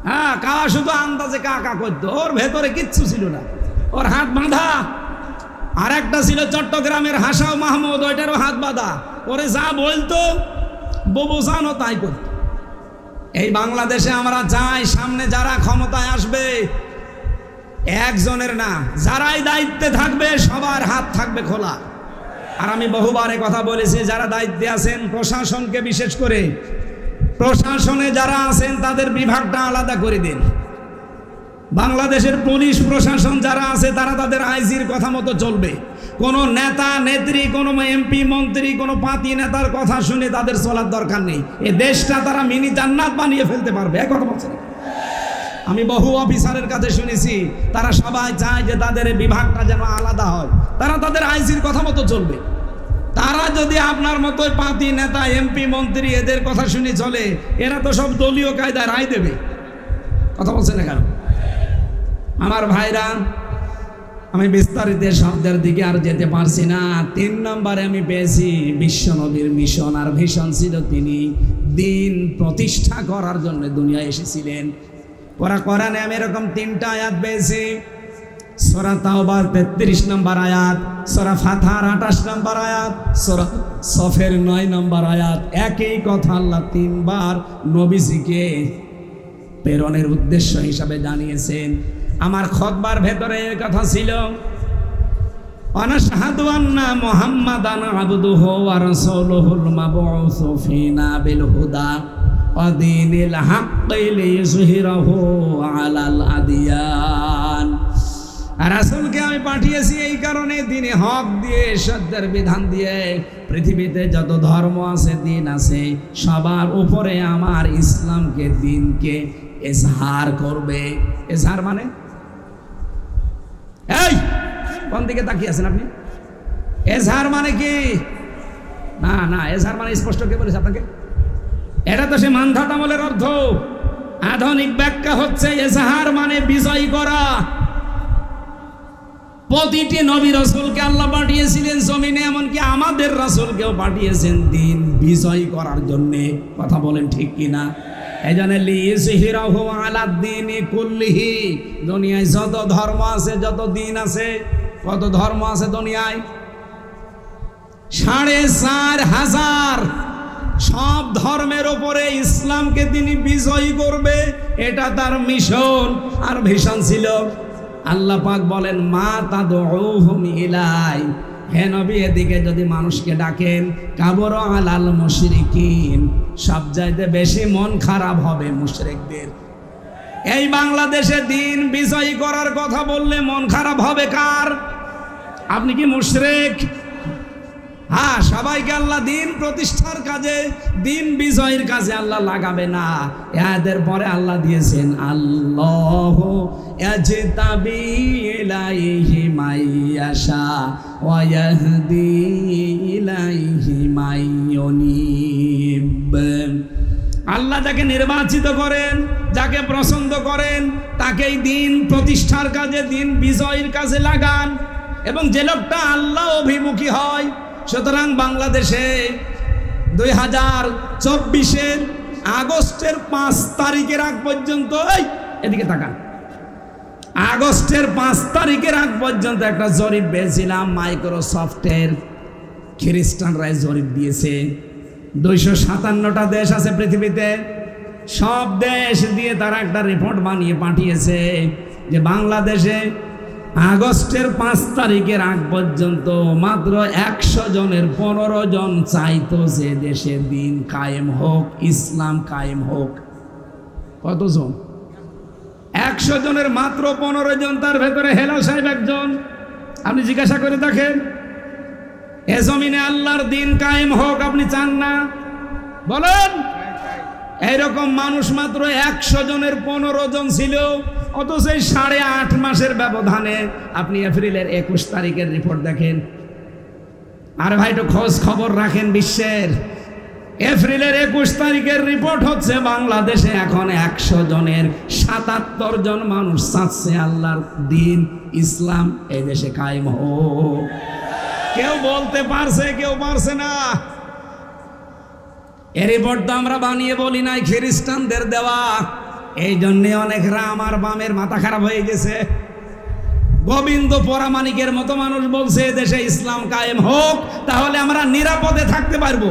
হ্যাঁ, কাওয়া শুধু আন্দাজে কাকা করতো, ওর ভেতরে কিচ্ছু ছিল না, ওর হাত বাঁধা। আর একটা ছিল চট্টগ্রামের হাসাও মাহমুদ, ওইটারও হাত বাঁধা, ওরে যা বলতো ববুজানও তাই করতো। এই বাংলাদেশে আমরা চাই সামনে যারা ক্ষমতায় আসবে, একজনের না, যারাই দায়িত্বে থাকবে সবার হাত থাকবে খোলা। আর আমি বহুবার কথা বলেছি, যারা দায়িত্বে আছেন প্রশাসনকে, বিশেষ করে প্রশাসনে যারা আছেন তাদের বিভাগটা আলাদা করে দিন। বাংলাদেশের পুলিশ প্রশাসন যারা আছে তারা তাদের আইজির কথা মতো চলবে। কোনো নেতা নেত্রী, কোনো এমপি মন্ত্রী, কোনো পাতি নেতার কথা শুনে তাদের চলার দরকার নেই। এ দেশটা তারা মিনি জান্নাত বানিয়ে ফেলতে পারবে, এক কথা বলছেন। আমি বহু অফিসারের কাছে শুনেছি, তারা সবাই চায় যে তাদের বিভাগটা যেন আলাদা হয়, তারা তাদের আইজির কথা মতো চলবে। তারা যদি আপনার মতোই পাতি নেতা, এমপি মন্ত্রী এদের কথা শুনে চলে, এরা তো সব দলীয় কায়দায় রায় দেবে। কথা বলছেন না কেন? আমার ভাইরা, আমি বিস্তারিত শব্দের দিকে আর যেতে পারছি না। 3 নম্বরে আমি পেয়েছি বিশ্বনবীর মিশন আর ভিশন ছিল তিনি দিন প্রতিষ্ঠা করার জন্য দুনিয়ায় এসেছিলেন। পুরা কোরআনে আমি এরকম 3টা আয়াত পেয়েছি। সূরা তাওবার 33 নম্বর আয়াত, সূরা ফাতহার 28 নম্বর আয়াত, সূরা সফের 9 নম্বর আয়াত। একই কথা আল্লাহ 3 বার নবীজিকে প্রেরণের উদ্দেশ্য হিসাবে জানিয়েছেন। আমার খুতবার ভেতরে এই কথা ছিল, আনাশহাদু আন্না মুহাম্মাদান আবদুহু ওয়া রাসূলুহুল মাবউসু ফিনা বিল হুদা ওয়া দীনিল হাক্কি লিইয়ুযহিরাহু আলাল আদিয়ান। রাসূলকে আমি পাঠিয়েছি এই কারণে দিনে হক দিয়ে, সত্যের বিধান দিয়ে পৃথিবীতে যত ধর্ম আছে, দিন আছে, সবার উপরে আমার ইসলামকে, দিনকে ইজহার করবে। ইজহার মানে এই কোন দিকে তাকিয়ে আছেন আপনি? এজহার মানে কি? না না, এজহার মানে স্পষ্ট কে বলেছে আপনাকে? এটা তো সে মানধাত আমলের অর্থ। আধুনিক ব্যাখ্যা হচ্ছে এজহার মানে বিজয় করা। প্রতিটি নবী রাসূলকে আল্লাহ পাঠিয়েছিলেন জমিনে, এমনকি আমাদের রাসূলকেও পাঠিয়েছেন দিন বিজয় করার জন্য। কথা বলেন ঠিক কিনা? এই জন্য লিইয়ুযহিরাহু আলাদ দীনি কুল্লিহি, দুনিয়ায় যত ধর্ম আছে, যত দিন আছে, কত ধর্ম আছে দুনিয়ায়? 4500 সব ধর্মের উপরে ইসলামকে তিনি বিজয়ী করবে, এটা তার মিশন আর ভিশন ছিল। আল্লাহ পাক বলেন, মা তাদউহুম ইলাই, হে নবী এদিকে যদি মানুষকে ডাকেন, কাবরা আলাল মুশরিকিন, সবচাইতে বেশি মন খারাপ হবে মুশরিকদের। এই বাংলাদেশে দিন বিজয়ী করার কথা বললে মন খারাপ হবে কার? আপনি কি মুশরিক? হ্যাঁ, সবাইকে আল্লাহ দিন প্রতিষ্ঠার কাজে, দিন বিজয়ের কাজে আল্লাহ লাগাবে না। এদের পরে আল্লাহ দিয়েছেন, আল্লাহু ইয়াজতাবি ইলাইহি মাইয়াশা ওয়া ইয়াহদি ইলাইহি মাইয়ুনিব। আল্লাহ যাকে নির্বাচিত করেন, যাকে পছন্দ করেন, তাকেই দিন প্রতিষ্ঠার কাজে, দিন বিজয়ের কাজে লাগান, এবং যে লোকটা আল্লাহ অভিমুখী হয়। সুতরাং বাংলাদেশে 2024-এর আগস্টের 5 তারিখের আগ পর্যন্ত, এদিকে তাকান, আগস্টের 5 তারিখের আগ পর্যন্ত একটা জরিপ পেয়েছিলাম মাইক্রোসফটের, খ্রিস্টানরা জরিপ দিয়েছে। 257টা দেশ আছে পৃথিবীতে, সব দেশ দিয়ে তারা একটা রিপোর্ট বানিয়ে পাঠিয়েছে যে বাংলাদেশে আগস্টের 5 তারিখের আগ পর্যন্ত মাত্র 100 জনের 15 জন চাইতো যে দেশে দিন কায়েম হোক, ইসলাম কায়েম হোক। কতজন? 100 জনের মাত্র 15 জন, তার ভেতরে হেলাল সাহেব একজন। আপনি জিজ্ঞাসা করে দেখেন, এ জমিনে আল্লাহর দিন কায়েম হোক আপনি চান না? বলেন। এইরকম মানুষ মাত্র 100 জনের 15 জন ছিল, অথচ 8.5 মাসের ব্যবধানে আপনি এপ্রিলের 21 তারিখের রিপোর্ট দেখেন। আর ভাই একটু খোঁজ খবর রাখেন বিশ্বের। এপ্রিলের 21 তারিখের রিপোর্ট হচ্ছে বাংলাদেশে এখন 100 জনের 77 জন মানুষ চাচ্ছে আল্লাহর দিন, ইসলাম এই দেশে কায়েম হোক। কেউ বলতে পারছে, কেউ পারছে না। এই রিপোর্ট তো আমরা বানিয়ে বলি নাই, খ্রিস্টানদের দেওয়া। এই জন্যে অনেকরা আমার বামের মাথা খারাপ হয়ে গেছে। গোবিন্দ পরামানিকের মতো মানুষ বলছে দেশে ইসলাম কায়েম হোক, তাহলে আমরা নিরাপদে থাকতে পারবো।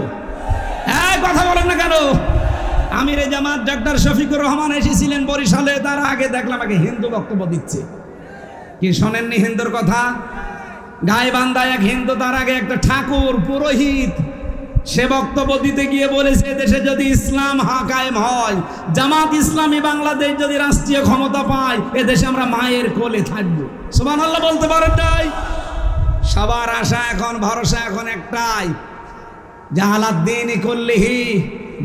কথা বলেন না কেন? আমির জামাত ডক্টর শফিকুর রহমান এসেছিলেন বরিশালে, তার আগে দেখলাম আগে হিন্দু বক্তব্য দিচ্ছে। কি শোনেননি হিন্দুর কথা? গাইবান্ধায় এক হিন্দু, তার আগে একটা ঠাকুর পুরোহিত, সে বক্তব্য দিতে গিয়ে বলেছে দেশে যদি ইসলাম কায়েম হয়, জামাত ইসলামী বাংলাদেশ যদি রাষ্ট্রীয় ক্ষমতা পায়, এ দেশে আমরা মায়ের কোলে থাকবো। সুবহানাল্লাহ বলতে পারেন নাই? সবার আশা এখন, ভরসা এখন একটাই, জাহালাত দিন কুল্লিহি,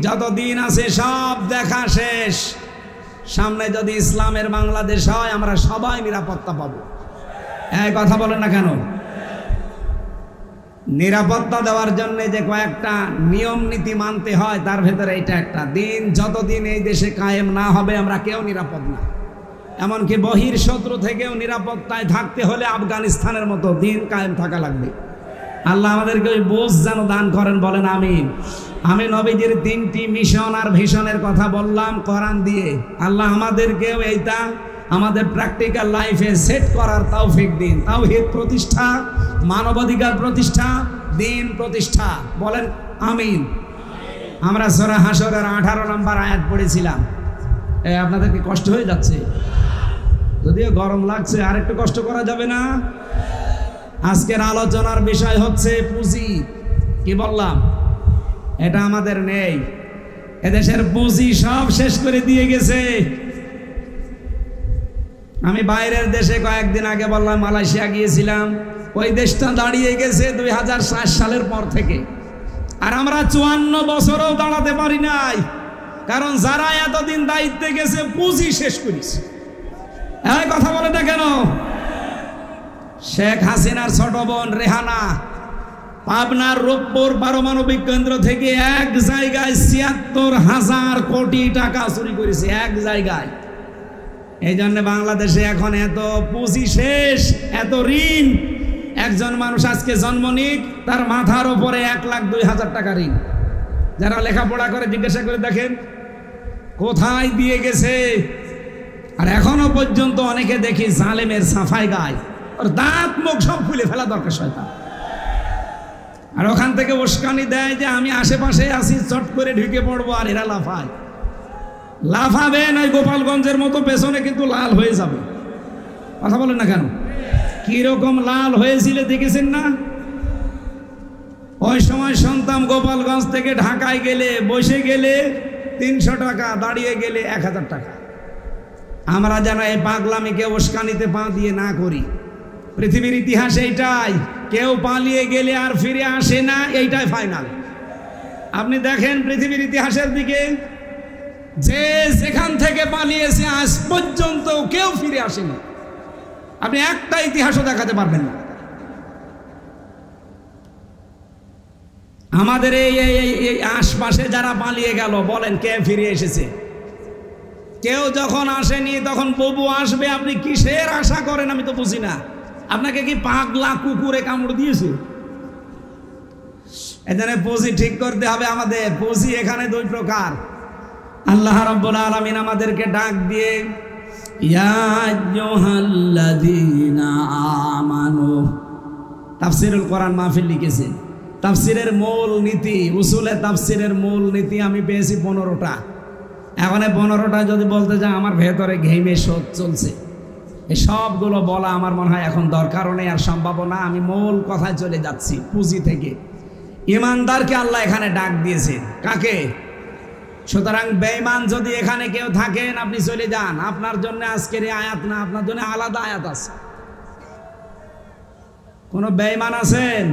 যত দিন আছে সব দেখা শেষ। সামনে যদি ইসলামের বাংলাদেশ হয়, আমরা সবাই নিরাপত্তা পাবো। এই কথা বলেন না কেন? নিরাপত্তা দেওয়ার জন্য যে কয়েকটা নিয়ম নীতি মানতে হয়, তার ভেতরে এটা একটা। দিন যতদিন এই দেশে কায়েম না হবে, আমরা কেউ নিরাপদ না। এমনকি বহির শত্রু থেকেও নিরাপত্তায় থাকতে হলে আফগানিস্তানের মতো দিন কায়েম থাকা লাগবে। আল্লাহ আমাদেরকে ওই বোঝ যেন দান করেন, বলেন আমিন। আমি নবীজির 3টি মিশন আর ভিশনের কথা বললাম কোরআন দিয়ে। আল্লাহ আমাদেরকেও এইটা আমাদের প্র্যাকটিক্যাল লাইফে সেট করার তৌফিক দিন। তাওহীদ প্রতিষ্ঠা, মানবাধিকার প্রতিষ্ঠা, দিন প্রতিষ্ঠা, বলেন আমিন। আমরা সূরা হাশরের 18 নম্বর আয়াত পড়েছিলাম। আপনাদের কি কষ্ট হয়ে যাচ্ছে? যদিও গরম লাগছে, আর একটু কষ্ট করা যাবে না? আজকের আলোচনার বিষয় হচ্ছে পুঁজি। কি বললাম? এটা আমাদের নেই। এদেশের পুঁজি সব শেষ করে দিয়ে গেছে। আমি বাইরের দেশে কয়েকদিন আগে বললাম মালয়েশিয়া গিয়েছিলাম, ওই দেশটা দাঁড়িয়ে গেছে 2007 সালের পর থেকে। আর আমরা 54 বছরও দাঁড়াতে পারি নাই, কারণ যারা এতদিন দায়িত্বে গেছে পুঁজি শেষ করেছে। এই কথা বলে না কেন? শেখ হাসিনার ছোট বোন রেহানা পাবনার রূপপুর পারমাণবিক কেন্দ্র থেকে এক জায়গায় ৭৬,০০০ কোটি টাকা চুরি করেছে, এক জায়গায়। এই জন্য বাংলাদেশে এখন এত পুঁজি শেষ, এত ঋণ। একজন মানুষ আজকে জন্ম নিক, তার মাথার উপরে ১,০২,০০০ টাকা ঋণ। যারা লেখাপড়া করে জিজ্ঞাসা করে দেখেন কোথায় দিয়ে গেছে। আর এখনো পর্যন্ত অনেকে দেখি জালেমের সাফাই গায়, ওর দাঁত মুখ সব খুলে ফেলা দরকার শয়তান। আর ওখান থেকে উস্কানি দেয় যে আমি আশেপাশে আছি, চট করে ঢুকে পড়বো, আর এরা লাফায়। লাফাবে না গোপালগঞ্জের মতো, পেছনে কিন্তু লাল হয়ে যাবে। কথা বলেন না কেন? কিরকম লাল হয়েছিল দেখেছেন না? ওই সময় শুনতাম গোপালগঞ্জ থেকে ঢাকায় গেলে, বসে গেলে 300 টাকা, দাঁড়িয়ে গেলে 1000 টাকা। আমরা যেন এই পাগলামিকে উস্কানিতে পা দিয়ে না করি। পৃথিবীর ইতিহাস এইটাই, কেউ পালিয়ে গেলে আর ফিরে আসে না, এইটাই ফাইনাল। আপনি দেখেন পৃথিবীর ইতিহাসের দিকে, যে যেখান থেকে পালিয়েছে আজ পর্যন্ত কেউ ফিরে আসেনি। আপনি একটা ইতিহাসও দেখাতে পারবেন না। আমাদের এই আশপাশে যারা পালিয়ে গেল, বলেন কে ফিরে এসেছে? কেউ যখন আসেনি তখন ববু আসবে, আপনি কিসের আশা করেন আমি তো বুঝি না। আপনাকে কি পাগলা কুকুরে কামড় দিয়েছে? এখানে পুঁজি ঠিক করতে হবে আমাদের। পুঁজি এখানে 2 প্রকার। আল্লাহ রাব্বুল আলামিন আমাদেরকে ডাক দিয়ে ইয়া আইয়ুহাল্লাযীনা আমানু, তাফসীরুল কোরআন মাহফিল লিখেছে। তাফসীরের মূল নীতি, উসুলে তাফসীরের মূল নীতি আমি পেয়েছি 15টা। এখন 15টা যদি বলতে যাই আমার ভেতরে ঘেমে শোধ চলছে। এই সবগুলো বলা আমার মনে হয় এখন দরকারও নেই আর সম্ভাবনা। আমি মূল কথায় চলে যাচ্ছি। পুঁজি থেকে ইমানদারকে আল্লাহ এখানে ডাক দিয়েছে। কাকে? সুতরাং বেঈমান যদি এখানে কেউ থাকেন, আপনি চলে যান। আপনার জন্য আজকের এই আয়াত না, আপনার জন্য আলাদা আয়াত আছে। কোন বেঈমান আছেন?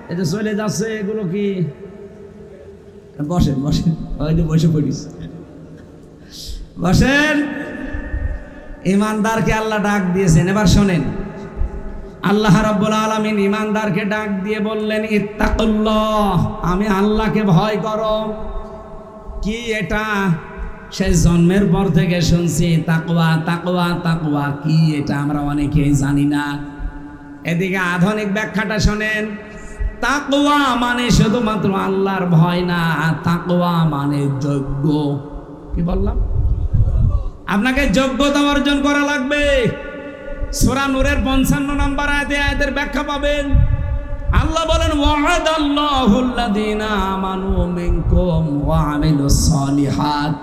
এই যে চলে যাচ্ছে, এগুলো কি? বসেন বসেন, ওই যে বসে পড়িস, বসেন। ইমানদারকে আল্লাহ ডাক দিয়েছেন। এবার শোনেন, আল্লাহ রাব্বুল আলামিন ইমানদারকে ডাক দিয়ে বললেন ইত্তাকুল্লাহ, আমি আল্লাহকে ভয় করো। কি এটা? সেই জন্মের পর থেকে শুনছি তাকওয়া তাকওয়া তাকওয়া। কি এটা আমরা অনেকেই জানি না। এদিকে আধুনিক ব্যাখ্যাটা শোনেন। তাকওয়া মানে শুধুমাত্র আল্লাহর ভয় না, তাকওয়া মানে যোগ্য। কি বললাম? আপনাকে যোগ্যতা অর্জন করা লাগবে। সূরা নূরের 55 নম্বর আয়াতে আয়াতের ব্যাখ্যা পাবেন। আল্লাহ বলেন ওয়া'দাল্লাহুল্লাযীনা আমানু মিনকুম ওয়া আমিলুস সালিহাত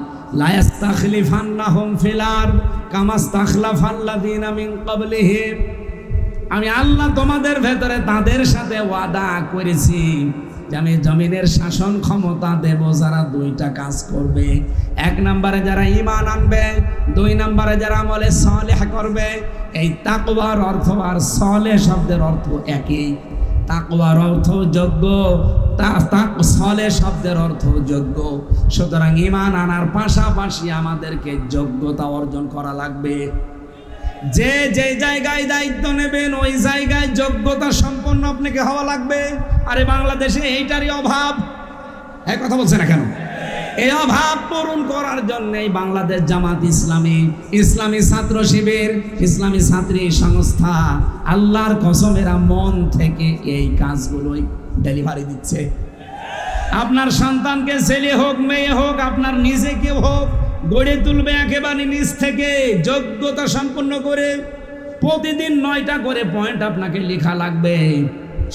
লা ইস্তাখলিফান্নাহুম ফিল আরদ কামা ইস্তাখলাফাল্লাযীনা মিন ক্বাবলিহিম। আমি আল্লাহ তোমাদের ভেতরে তাদের সাথে ওয়াদা করেছি যে আমি জমিনের শাসন ক্ষমতা দেব যারা 2টা কাজ করবে। 1 নম্বরে যারা ঈমান আনবে, 2 নম্বরে যারা আমলে সালেহ করবে। এই তাকওয়ার অর্থ আর সালেহ শব্দের অর্থ একই। তাকওয়ার অর্থ যোগ্য, সালেহ শব্দের অর্থ যোগ্য। সুতরাং ঈমান আনার পাশাপাশি আমাদেরকে যোগ্যতা অর্জন করা লাগবে। যে যে জায়গায় দায়িত্ব নেবেন ওই জায়গায় যোগ্যতা সম্পন্ন আপনাকে হওয়া লাগবে। আরে বাংলাদেশে এইটারই অভাব। এই কথা বলছে না কেন? এই অভাব পূরণ করার জন্য বাংলাদেশ জামাত ইসলামী, ইসলামী ছাত্র শিবির, ইসলামী ছাত্রী সংস্থা আল্লাহর কসমেরা মন থেকে এই কাজগুলোই ডেলিভারি দিচ্ছে। আপনার সন্তানকে ছেলে হোক মেয়ে হোক, আপনার নিজেকে হোক, গড়ে তুলবে একেবারে নিজ থেকে যোগ্যতা সম্পন্ন করে। প্রতিদিন 9টা করে পয়েন্ট আপনাকে লেখা লাগবে।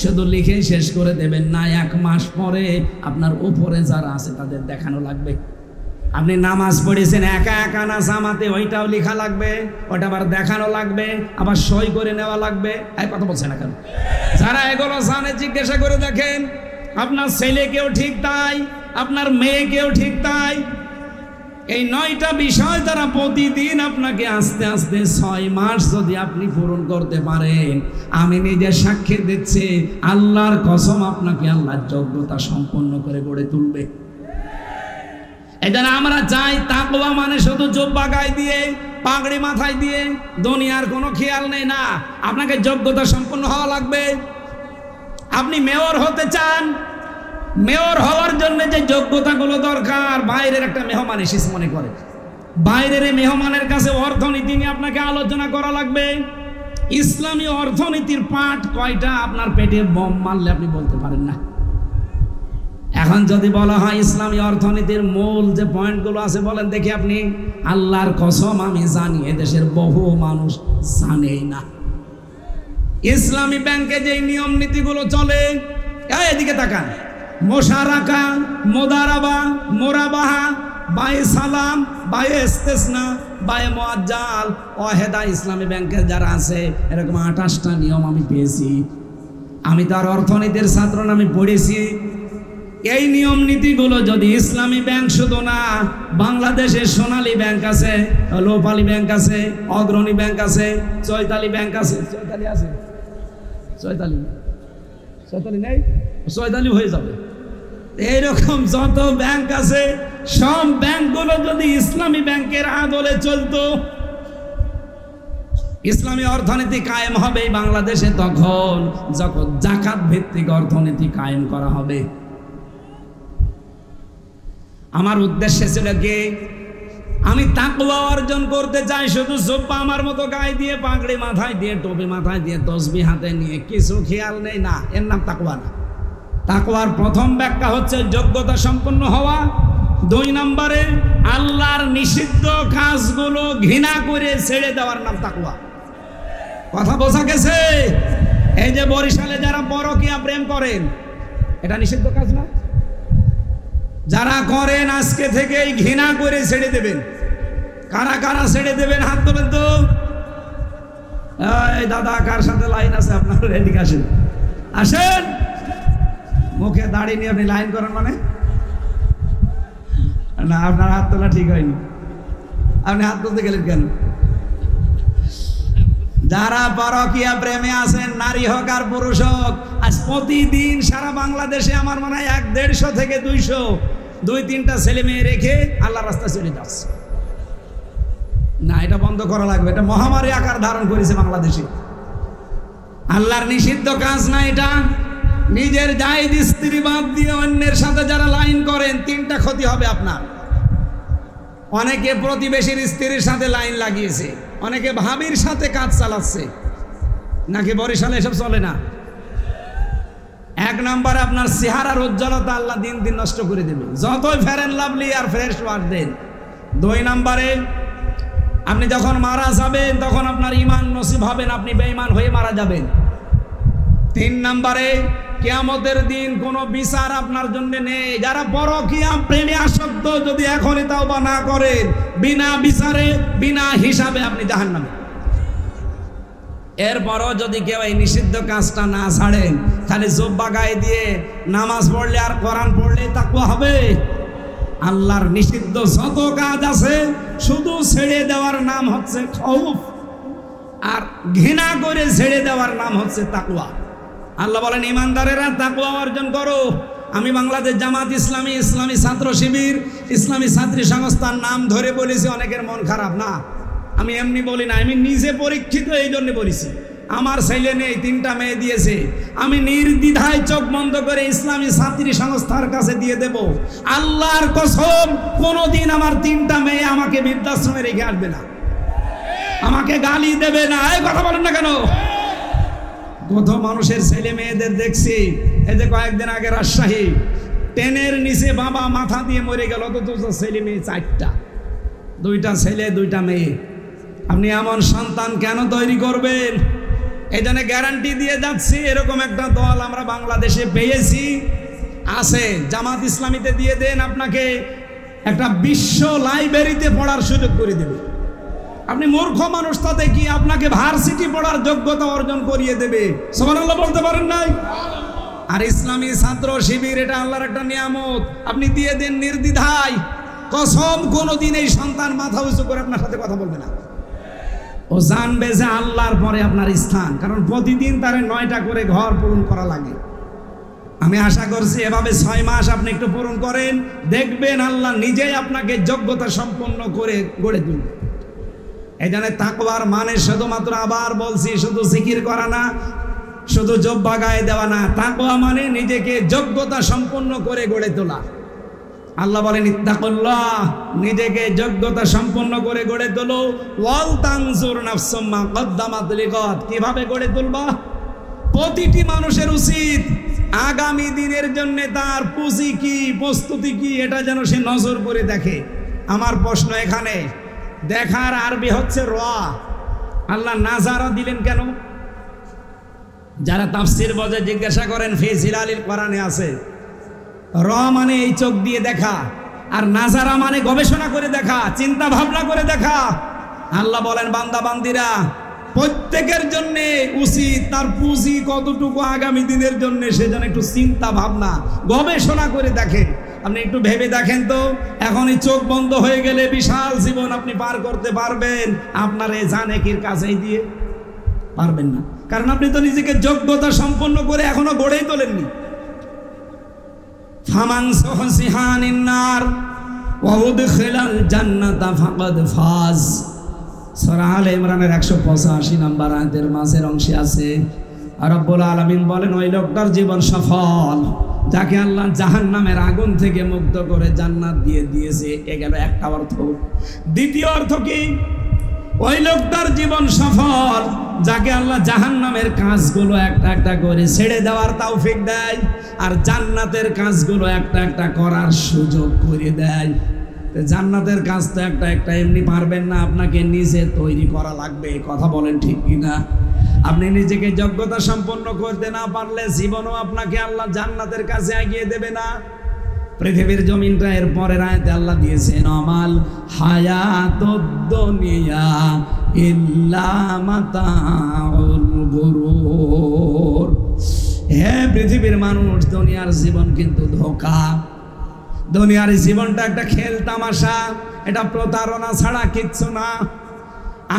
শুধু লিখে শেষ করে দেবেন না, 1 মাস পরে আপনার উপরে যারা আছে তাদের দেখানো লাগবে। আপনি নামাজ পড়েছেন একা একা না জামাতে, ওইটাও লেখা লাগবে, ওটা আবার দেখানো লাগবে, আবার সই করে নেওয়া লাগবে। এই কথা বলছে না কেন? যারা এগুলো জানে জিজ্ঞাসা করে দেখেন। আপনার ছেলেকেও ঠিক তাই, আপনার মেয়েকেও ঠিক তাই। এই 9টা বিষয় তারা প্রতিদিন আপনাকে আস্তে আস্তে 6 মাস যদি আপনি পূরণ করতে পারেন, আমি নিজে সাক্ষী দিচ্ছি, আল্লাহর কসম আপনাকে আল্লাহর যোগ্যতা সম্পন্ন করে গড়ে তুলবে। এজন্য আমরা চাই তাকওয়া মানে শুধু জুব্বা গায়ে দিয়ে, পাগড়ি মাথায় দিয়ে দুনিয়ার কোনো খেয়াল নেই না, আপনাকে যোগ্যতা সম্পন্ন হওয়া লাগবে। আপনি মেয়র হতে চান, মেয়র হওয়ার জন্য যে যোগ্যতাগুলো দরকার, বাইরের একটা মেহমান এসেছে মনে করে, বাইরের মেহমানের কাছে অর্থনীতি নিয়ে আপনাকে আলোচনা করা লাগবে। ইসলামী অর্থনীতির পাঠ কয়টা আপনার পেটে বম মারলে আপনি বলতে পারেন না। এখন যদি বলা হয় ইসলামী অর্থনীতির মূল যে পয়েন্টগুলো আছে বলেন দেখি আপনি, আল্লাহর কসম আমি জানি এদেশের বহু মানুষ জানেই না। ইসলামী ব্যাংকে যে নিয়ম নীতিগুলো চলে, এদিকে তাকান, মোশারাকা, মোদারাবা, মোরাবাহা, বায়ে সালাম, বায়ে ইস্তেসনা, বায়ে মুআজ্জাল, ওয়াহেদা, ইসলামী ব্যাংকের যারা আছে এরকম 28টা নিয়ম আমি পেয়েছি। আমি তার অর্থনীতির ছাত্র না, আমি পড়েছি। এই নিয়ম নীতিগুলো যদি ইসলামী ব্যাংক শুধু না, বাংলাদেশে সোনালী ব্যাংক আছে, লোপালী ব্যাংক আছে, অগ্রণী ব্যাংক আছে, চৈতালি ব্যাংক আছে, চৈতালি আছে, চৈতালি নেই, চৈতালি হয়ে যাবে। এইরকম যত ব্যাংক আছে সব ব্যাংকগুলো যদি ইসলামী ব্যাংকের আদলে চলতো, ইসলামী অর্থনীতি কায়েম হবে বাংলাদেশে তখন যখন যাকাত ভিত্তিক অর্থনীতি কায়েম করা হবে। আমার উদ্দেশ্য ছিল কি, আমি তাকওয়া অর্জন করতে চাই। শুধু জুব্বা আমার মতো গায়ে দিয়ে, পাগড়ি মাথায় দিয়ে, টুপি মাথায় দিয়ে, তসবিহ হাতে নিয়ে কিছু খেয়াল নেই না, এর নাম তাকওয়া না। তাকওয়ার প্রথম ব্যাখ্যা হচ্ছে যোগ্যতা সম্পন্ন হওয়া। 2 নম্বরে আল্লাহর নিষিদ্ধ কাজগুলো ঘৃণা করে ছেড়ে দেওয়ার নাম তাকওয়া। কথা বোঝা গেছে? এই যে বরিশালে যারা পরকীয়া প্রেম করেন, এটা নিষিদ্ধ কাজ না? যারা করেন আজকে থেকেই ঘৃণা করে ছেড়ে দেবেন। কারা কারা ছেড়ে দেবেন হাত তোলেন তো। এই দাদা, কার সাথে লাইন আছে আপনার? এদিকে আসেন, আসেন। মুখে দাড়ি নিয়ে আপনি লাইন করেন মানে না? আপনার হাত তোলা ঠিক হয়নি, আপনি হাত তুলতে গেলেন কেন? যারা পরকীয়া প্রেমে আছেন, নারী হোক আর পুরুষ হোক, আজ প্রতিদিন সারা বাংলাদেশে আমার মনে হয় 150 থেকে 200 2-3টা ছেলে মেয়ে রেখে আল্লাহর রাস্তায় চলে যাচ্ছে না। এটা বন্ধ করা লাগবে। এটা মহামারী আকার ধারণ করেছে বাংলাদেশে। আল্লাহর নিষিদ্ধ কাজ না এটা। নিজের জায়েজ স্ত্রী বাদ দিয়ে অন্যের সাথে যারা লাইন করেন, 3টা ক্ষতি হবে আপনার। অনেকে প্রতিবেশীর স্ত্রীর সাথে লাইন লাগিয়েছে, অনেকে ভাবির সাথে কাজ চালাচ্ছে। নাকি বরিশালে এসব চলে না? 1 নম্বরে আপনার চেহারার উজ্জ্বলতা আল্লাহ দিন দিন নষ্ট করে দেবে, যতই ফেয়ার অ্যান্ড লাভলি আর ফ্রেশ ওয়াশ দেন। 2 নম্বরে আপনি যখন মারা যাবেন তখন আপনার ঈমান নসিব হবে না, আপনি বেঈমান হয়ে মারা যাবেন। 3 নম্বরে কিয়ামতের দিন কোনো বিচার আপনার জন্য নেই। যারা পরকীয়া প্রেমে আসক্ত যদি এখনই তাওবা না করেন, বিনা বিচারে বিনা হিসাবে আপনি জাহান্নামে। এরপরও যদি কেউ এই নিষিদ্ধ কাজটা না ছাড়েন, খালি জুব্বা গায়ে দিয়ে নামাজ পড়লে আর কোরআন পড়লে তাকওয়া হবে? আল্লাহর নিষিদ্ধ যত কাজ আছে শুধু ছেড়ে দেওয়ার নাম হচ্ছে খৌফ, আর ঘৃণা করে ছেড়ে দেওয়ার নাম হচ্ছে তাকওয়া। আল্লাহ বলেন, ইমানদারেরা তাকওয়া অর্জন করো। আমি বাংলাদেশ জামাত ইসলামী, ইসলামী ছাত্র শিবির, ইসলামী ছাত্রী সংস্থার নাম ধরে বলেছি, অনেকের মন খারাপ না, আমি এমনি বলি না, আমি নিজে পরীক্ষিত, এই জন্য বলেছি। আমার ছেলে নেই, 3টা মেয়ে দিয়েছে, আমি নির্দ্বিধায় চোখ বন্ধ করে ইসলামী ছাত্রী সংস্থার কাছে দিয়ে দেব। আল্লাহর কসম, কোনোদিন আমার 3টা মেয়ে আমাকে বৃদ্ধাশ্রমে রেখে আসবে না, আমাকে গালি দেবে না। এই কথা বলেন না কেন? কত মানুষের ছেলে মেয়েদের দেখছি, এই যে কয়েকদিন আগে রাজশাহী, ট্রেনের নিচে বাবা মাথা দিয়ে মরে গেল, অথচ ছেলে মেয়ে 4টা, 2টা ছেলে 2টা মেয়ে। আপনি এমন সন্তান কেন তৈরি করবেন? এই জন্য গ্যারান্টি দিয়ে যাচ্ছি, এরকম একটা দল আমরা বাংলাদেশে পেয়েছি, আছে। জামাত ইসলামীতে দিয়ে দেন, আপনাকে একটা বিশ্ব লাইব্রেরিতে পড়ার সুযোগ করে দেবে। আপনি মূর্খ মানুষ, তাতে কি আপনাকে ভার্সিটি পড়ার যোগ্যতা অর্জন করিয়ে দেবে। সুবহানাল্লাহ বলতে পারেন নাই? আর ইসলামী ছাত্র শিবির, এটা আল্লাহর একটা নিয়ামত, আপনি দিয়ে দেন নির্দ্বিধায়। কসম, কোনোদিন এই সন্তান মাথা উঁচু করে আপনার সাথে কথা বলবে না। ও জানবে যে আল্লাহর পরে আপনার স্থান, কারণ প্রতিদিন তার 9টা করে ঘর পূরণ করা লাগে। আমি আশা করছি এভাবে 6 মাস আপনি একটু পূরণ করেন, দেখবেন আল্লাহ নিজেই আপনাকে যোগ্যতা সম্পন্ন করে গড়ে তুলবে। এই জন্য তাকওয়ার মানে শুধুমাত্র, আবার বলছি, শুধু জিকির করা না, শুধু জব্বা গায়ে দেওয়া না। তাকওয়া মানে নিজেকে যোগ্যতা সম্পন্ন করে গড়ে তোলা। আল্লাহ বলেন ইত্তাকুল্লাহ, নিজেকে যোগ্যতা সম্পন্ন করে গড়ে তোলো। ওয়াল তানজুর নাফসুম মা কদ্দামাত লিগাদ, কিভাবে গড়ে তুলবা? প্রতিটি মানুষের উচিত আগামী দিনের জন্য তার পুঁজি কি, প্রস্তুতি কি, এটা যেন সে নজর করে দেখে। আমার প্রশ্ন এখানে, দেখার আরবি হচ্ছে র। আল্লাহ নাজারা দিলেন কেন? যারা তাফসীর বোঝে জিজ্ঞাসা করেন, ফি জিলালিল কোরআনে আছে। র মানে এই চোখ দিয়ে দেখা, আর নাজারা মানে গবেষণা করে দেখা, চিন্তা ভাবনা করে দেখা। আল্লাহ বলেন, বান্দা বান্দিরা, প্রত্যেকের জন্য উচিত তার পুঁজি কতটুকু আগামী দিনের জন্য, সে যেন একটু চিন্তা ভাবনা গবেষণা করে দেখে। আপনি একটু ভেবে দেখেন তো, এখন এই চোখ বন্ধ হয়ে গেলে বিশাল জীবন আপনি পার করতে পারবেন আপনার এই জানেকির কাছেই দিয়ে? পারবেন না, কারণ আপনি তো নিজেকে যোগ্যতা সম্পন্ন করে এখনো গড়েই তোলেননি। ফামান সুহসিহা আনিন নার ওয়া উদখিলাল জান্নাতা ফাকাদ ফাজ। সূরা আলে ইমরানের 185 নম্বর আয়াতের মাঝের অংশে আছে, আর রব্বুল আলামিন বলেন, ওই লোকটার জীবন সফল যাকে আল্লাহ জাহান্নামের আগুন থেকে মুক্ত করে জান্নাত দিয়ে দিয়েছে। এ গেল একটা অর্থ। দ্বিতীয় অর্থ কি? ওই লোকটার জীবন সফল যাকে আল্লাহ জাহান্নামের কাজগুলো একটা একটা করে ছেড়ে দেওয়ার তৌফিক দেয়, আর জান্নাতের কাজগুলো একটা একটা করার সুযোগ করে দেয়। জান্নাতের কাজ তো একটা একটা এমনি পারবেন না, আপনাকে নিজে তৈরি করা লাগবে। কথা বলেন ঠিক কিনা? আপনি নিজেকে যোগ্যতা সম্পন্ন করতে না পারলে জীবনও আপনাকে আল্লাহ জান্নাতের কাছে এগিয়ে দেবে না। পৃথিবীর জমিনটা এর পরের আয়াতে আল্লাহ দিয়েছেন, আমাল হায়াতুদ দুনিয়া ইল্লা মাতাউল গুরুর। হে পৃথিবীর মানুষ, দুনিয়ার জীবন কিন্তু ধোঁকা। দুনিয়ার জীবনটা একটা খেল তামাশা, এটা প্রতারণা ছাড়া কিচ্ছু না।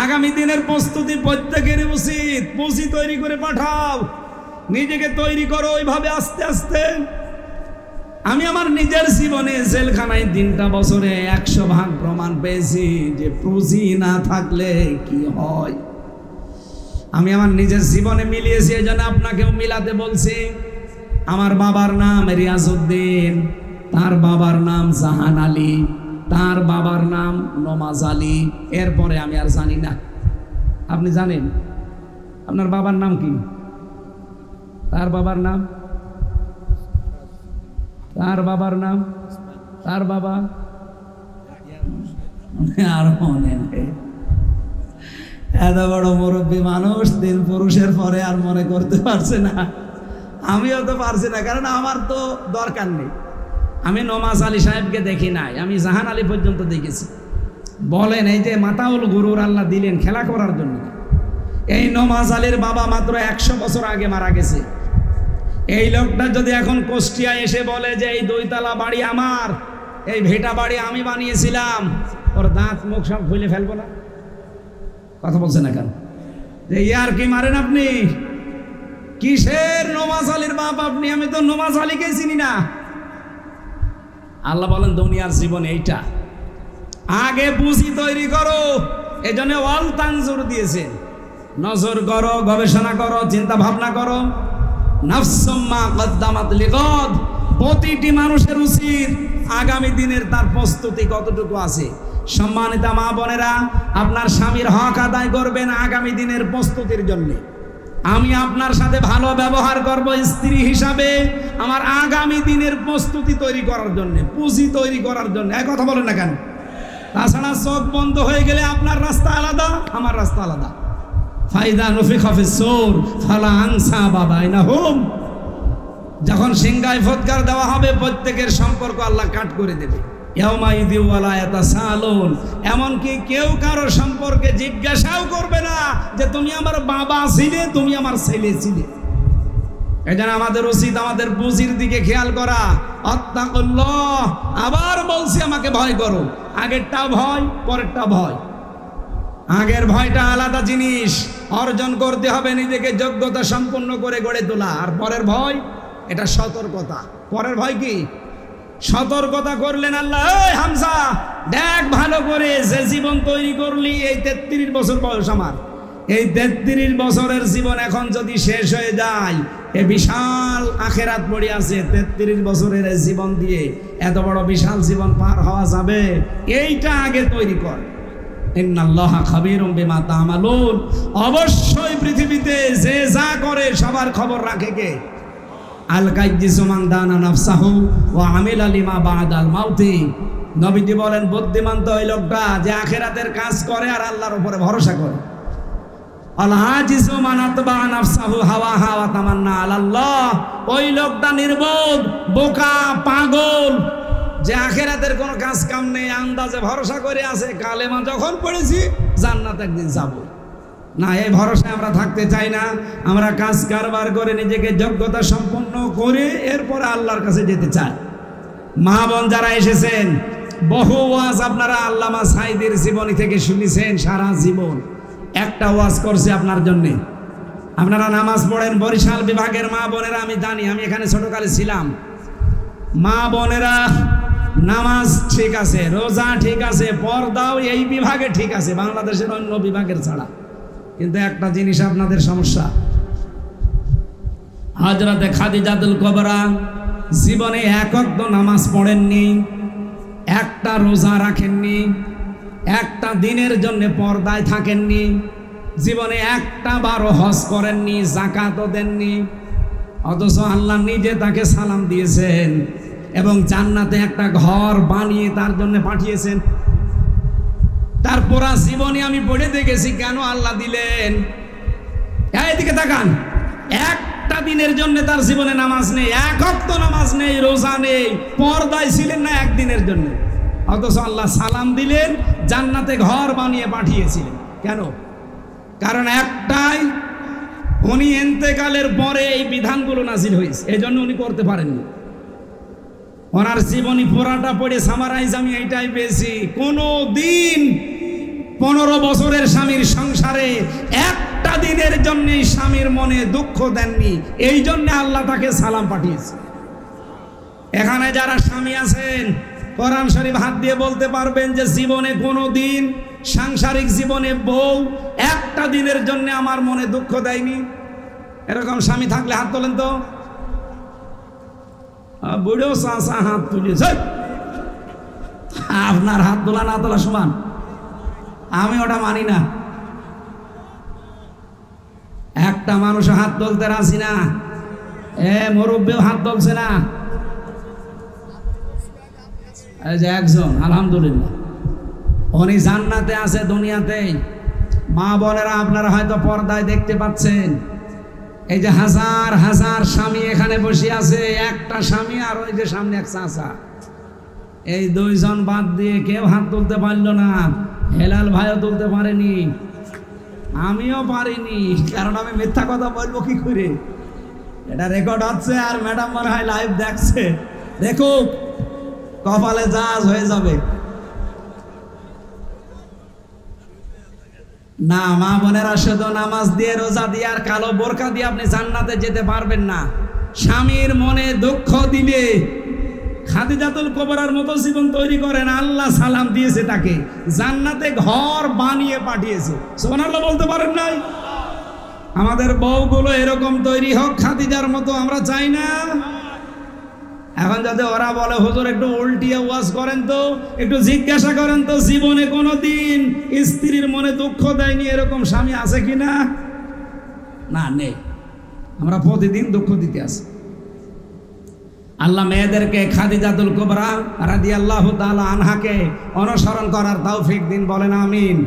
আগামী দিনের প্রস্তুতি প্রত্যেকেরই উচিত। পুঁজি তৈরি করে পাঠাও, নিজেকে তৈরি করো ওইভাবে আস্তে আস্তে। আমি আমার নিজের জীবনে জেলখানায় 3টা বছরে 100% প্রমাণ পেয়েছি যে পুঁজি না থাকলে কি হয়। আমি আমার নিজের জীবনে মিলিয়েছি, এই জন্য আপনাকেও মিলাতে বলছি। আমার বাবার নাম রিয়াজউদ্দিন, তার বাবার নাম জাহান আলী, তার বাবার নাম নমাজ আলী। এরপরে আমি আর জানি না। আপনি জানেন আপনার বাবার নাম কি? তার বাবার নাম, তার বাবার নাম, তার বাবা আর মনে নেই। এত বড় মুরব্বী মানুষ 3 পুরুষের পরে আর মনে করতে পারছে না। আমিও তো পারছি না, কারণ আমার তো দরকার নেই। আমি নমাজ আলী সাহেবকে দেখি নাই, আমি জাহান আলী পর্যন্ত দেখেছি। বলেন, এই যে মাতাউল গুরুর আল্লাহ দিলেন খেলা করার জন্য। এই নমাজ আলীর বাবা মাত্র 100 বছর আগে মারা গেছে। এই লোকটা যদি এখন কুষ্টিয়া এসে বলে যে এই 2 তলা বাড়ি আমার, এই ভেটা বাড়ি আমি বানিয়েছিলাম, ওর দাঁত মুখ সব খুলে ফেলবো না? কথা বলছেন না কেন? যে ইয়ার কি মারেন আপনি? কিসের নমাজ আলীর বাপ আপনি? আমি তো নমাজ আলীকে চিনি না। আল্লাহ বলেন, দুনিয়ার জীবন এইটা, আগে পুঁজি তৈরি করো। এজন্য ওয়াল তানজুর দিয়েছেন। নজর করো, গবেষণা করো, চিন্তা ভাবনা করো। নাফসুম্মা কদ্দামাত লিগাদ, প্রতিটি মানুষের উচিত আগামী দিনের তার প্রস্তুতি কতটুকু আছে। সম্মানিত মা বোনেরা, আপনার স্বামীর হক আদায় করবেন আগামী দিনের প্রস্তুতির জন্য। আমি আপনার সাথে ভালো ব্যবহার করব স্ত্রী হিসাবে আমার আগামী দিনের প্রস্তুতি তৈরি করার জন্য, পুঁজি তৈরি করার জন্য। এক কথা বলেন না কেন? তাছাড়া চোখ বন্ধ হয়ে গেলে আপনার রাস্তা আলাদা, আমার রাস্তা আলাদা। ফাইদা নফিখা ফিস-সূর ফালা আনসাবা বাইনাহুম, যখন সিংহায় ফৎকার দেওয়া হবে প্রত্যেকের সম্পর্ক আল্লাহ কাট করে দেবে। ইয়াউমা ইযি ওয়ালা ইয়াতাসালুন, এমনকি কেউ কারো সম্পর্কে জিজ্ঞাসাও করবে না যে তুমি আমার বাবা ছিলে, তুমি আমার ছেলে ছিলে। এজন্য আমাদের উচিত আমাদের পুঁজির দিকে খেয়াল করা। আত্তাকুল্লাহ, আবার বলছি আমাকে ভয় করো। আগেরটা ভয়, পরেরটা ভয়। আগের ভয়টা আলাদা জিনিস, অর্জন করতে হবে নিজেকে যোগ্যতা সম্পন্ন করে গড়ে তোলা। আর পরের ভয় এটা সতর্কতা। পরের ভয় কি? সতর্কতা করলেন আল্লাহ, এই হামজা দেখ ভালো করে, যে জীবন তৈরি করলি, এই 33 বছর বয়স আমার, এই 33 বছরের জীবন এখন যদি শেষ হয়ে যায়, এ বিশাল আখেরাত পড়ে আছে। 33 বছরের জীবন দিয়ে এত বড় বিশাল জীবন পার হওয়া যাবে? এইটা আগে তৈরি কর। ইন্নাল্লাহা খাবীরুম বিমা তা'মালুন, অবশ্যই পৃথিবীতে যে যা করে সবার খবর রাখে কে? আল কাইয়্যিসু মান দানা নাফসাহু ওয়া আমিলা লিমা বা'দাল মাউতি। নবীজি বলেন, বুদ্ধিমান তো ওই লোকটা যে আখিরাতের কাজ করে আর আল্লাহর উপরে ভরসা করে। আল আজিজু মান আতবা নাফসাহু হাওয়াহা ওয়া তামান্না আলাল্লাহ, ওই লোকটা নির্বোধ, বোকা, পাগল, যে আখিরাতের কোনো কাজ কাম নেই, আন্দাজে ভরসা করে আছে কালেমা যখন পড়েছি জান্নাত একদিন যাব। না, এই ভরসায় আমরা থাকতে চাই না। আমরা কাজ কারবার করে নিজেকে যোগ্যতা সম্পন্ন করে এরপরে আল্লাহর কাছে যেতে চাই। মা বোন যারা এসেছেন, বহু ওয়াজ আপনারা আল্লামা সাঈদীর জীবনী থেকে শুনেছেন সারা জীবন। একটা ওয়াজ করছে আপনার জন্যে। আপনারা নামাজ পড়েন, বরিশাল বিভাগের মা বোনেরা, আমি জানি, আমি এখানে ছোটকালে ছিলাম। মা বোনেরা, নামাজ ঠিক আছে, রোজা ঠিক আছে, পর্দাও এই বিভাগে ঠিক আছে, বাংলাদেশের অন্য বিভাগের ছাড়া। কিন্তু একটা জিনিস আপনাদের সমস্যা, হযরতে খাদিজাতুল কুবরা জীবনে এক ওয়াক্ত নামাজ পড়েননি, একটা রোজা রাখেননি, একটা দিনের জন্য পর্দায় থাকেননি, জীবনে একটা বারও হজ করেননি, যাকাতও দেননি। অথচ আল্লাহ নিজে তাকে সালাম দিয়েছেন এবং জান্নাতে একটা ঘর বানিয়ে তার জন্য পাঠিয়েছেন। তার পুরা জীবনে আমি পড়ে দেখেছি কেন আল্লাহ দিলেন। এইদিকে তাকান, একটা দিনের জন্য তার জীবনে নামাজ নেই, এক ওয়াক্ত নামাজ নেই, রোজা নেই, পর্দায় ছিলেন না একদিনের জন্য। অথচ আল্লাহ সালাম দিলেন, জান্নাতে ঘর বানিয়ে পাঠিয়েছিলেন। কেন? কারণ একটাই, উনি ইন্তেকালের পরে এই বিধানগুলো নাজিল হয়েছে, এই জন্য উনি করতে পারেননি। ওনার জীবনী পুরাটা পড়ে সামারাইজ আমি এইটাই পেয়েছি, কোনো দিন 15 বছরের স্বামীর সংসারে একটা দিনের জন্যই স্বামীর মনে দুঃখ দেননি, এই জন্য আল্লাহ তাকে সালাম পাঠিয়েছে। এখানে যারা স্বামী আছেন, কোরআন শরীফ হাত দিয়ে বলতে পারবেন যে জীবনে কোনো দিন, সাংসারিক জীবনে বউ একটা দিনের জন্য আমার মনে দুঃখ দেয়নি? এরকম স্বামী থাকলে হাত তোলেন তো। বুড়ো চাচা হাত তুলেছে, আপনার হাত তোলা না তোলা সমান, আমি ওটা মানি না। একটা মানুষ হাত তুলতে রাজি না, মুরব্বীও হাত তুলছে না। এই যে একজন, আলহামদুলিল্লাহ, উনি জান্নাতে আছে দুনিয়াতেই। মা বোনেরা, আপনারা হয়তো পর্দায় দেখতে পাচ্ছেন, এই যে হাজার হাজার স্বামী এখানে বসে আছে, একটা স্বামী আর ওই যে সামনে এক চাচা, এই দুইজন বাদ দিয়ে কেউ হাত তুলতে পারলো না। হেলাল ভাইও তুলতে পারেনি, আমিও পারিনি, কারণ আমি মিথ্যা কথা বলবো কি করে? এটা রেকর্ড হচ্ছে আর ম্যাডাম মনে হয় লাইভ দেখছে, দেখুক, কপালে জাজ হয়ে যাবে। না, মা বোনেরা, শুধু নামাজ দিয়ে, রোজা দিয়ে আর কালো বোরকা দিয়ে আপনি জান্নাতে যেতে পারবেন না। স্বামীর মনে দুঃখ দিলে খাদিজাতুল কুবরার মতো জীবন তৈরি করেন, আল্লাহ সালাম দিয়েছে তাকে, জান্নাতে ঘর বানিয়ে পাঠিয়েছে। সুবহানাল্লাহ বলতে পারেন নাই? আমাদের বউগুলো এরকম তৈরি হোক খাদিজার মতো, আমরা চাই না? এখন যদি ওরা বলে হুজুর একটু উল্টিয়ে ওয়াজ করেন তো, একটু জিজ্ঞাসা করেন তো জীবনে কোনোদিন স্ত্রীর মনে দুঃখ দেয়নি এরকম স্বামী আছে কিনা? না, নেই। আমরা প্রতিদিন দুঃখ দিতে আসি। আল্লাহ মেয়েদেরকে খাদিজাতুল কুবরা রাদিয়াল্লাহু তাআলা আনহাকে অনুসরণ করার তৌফিক দিন, বলেন আমিন।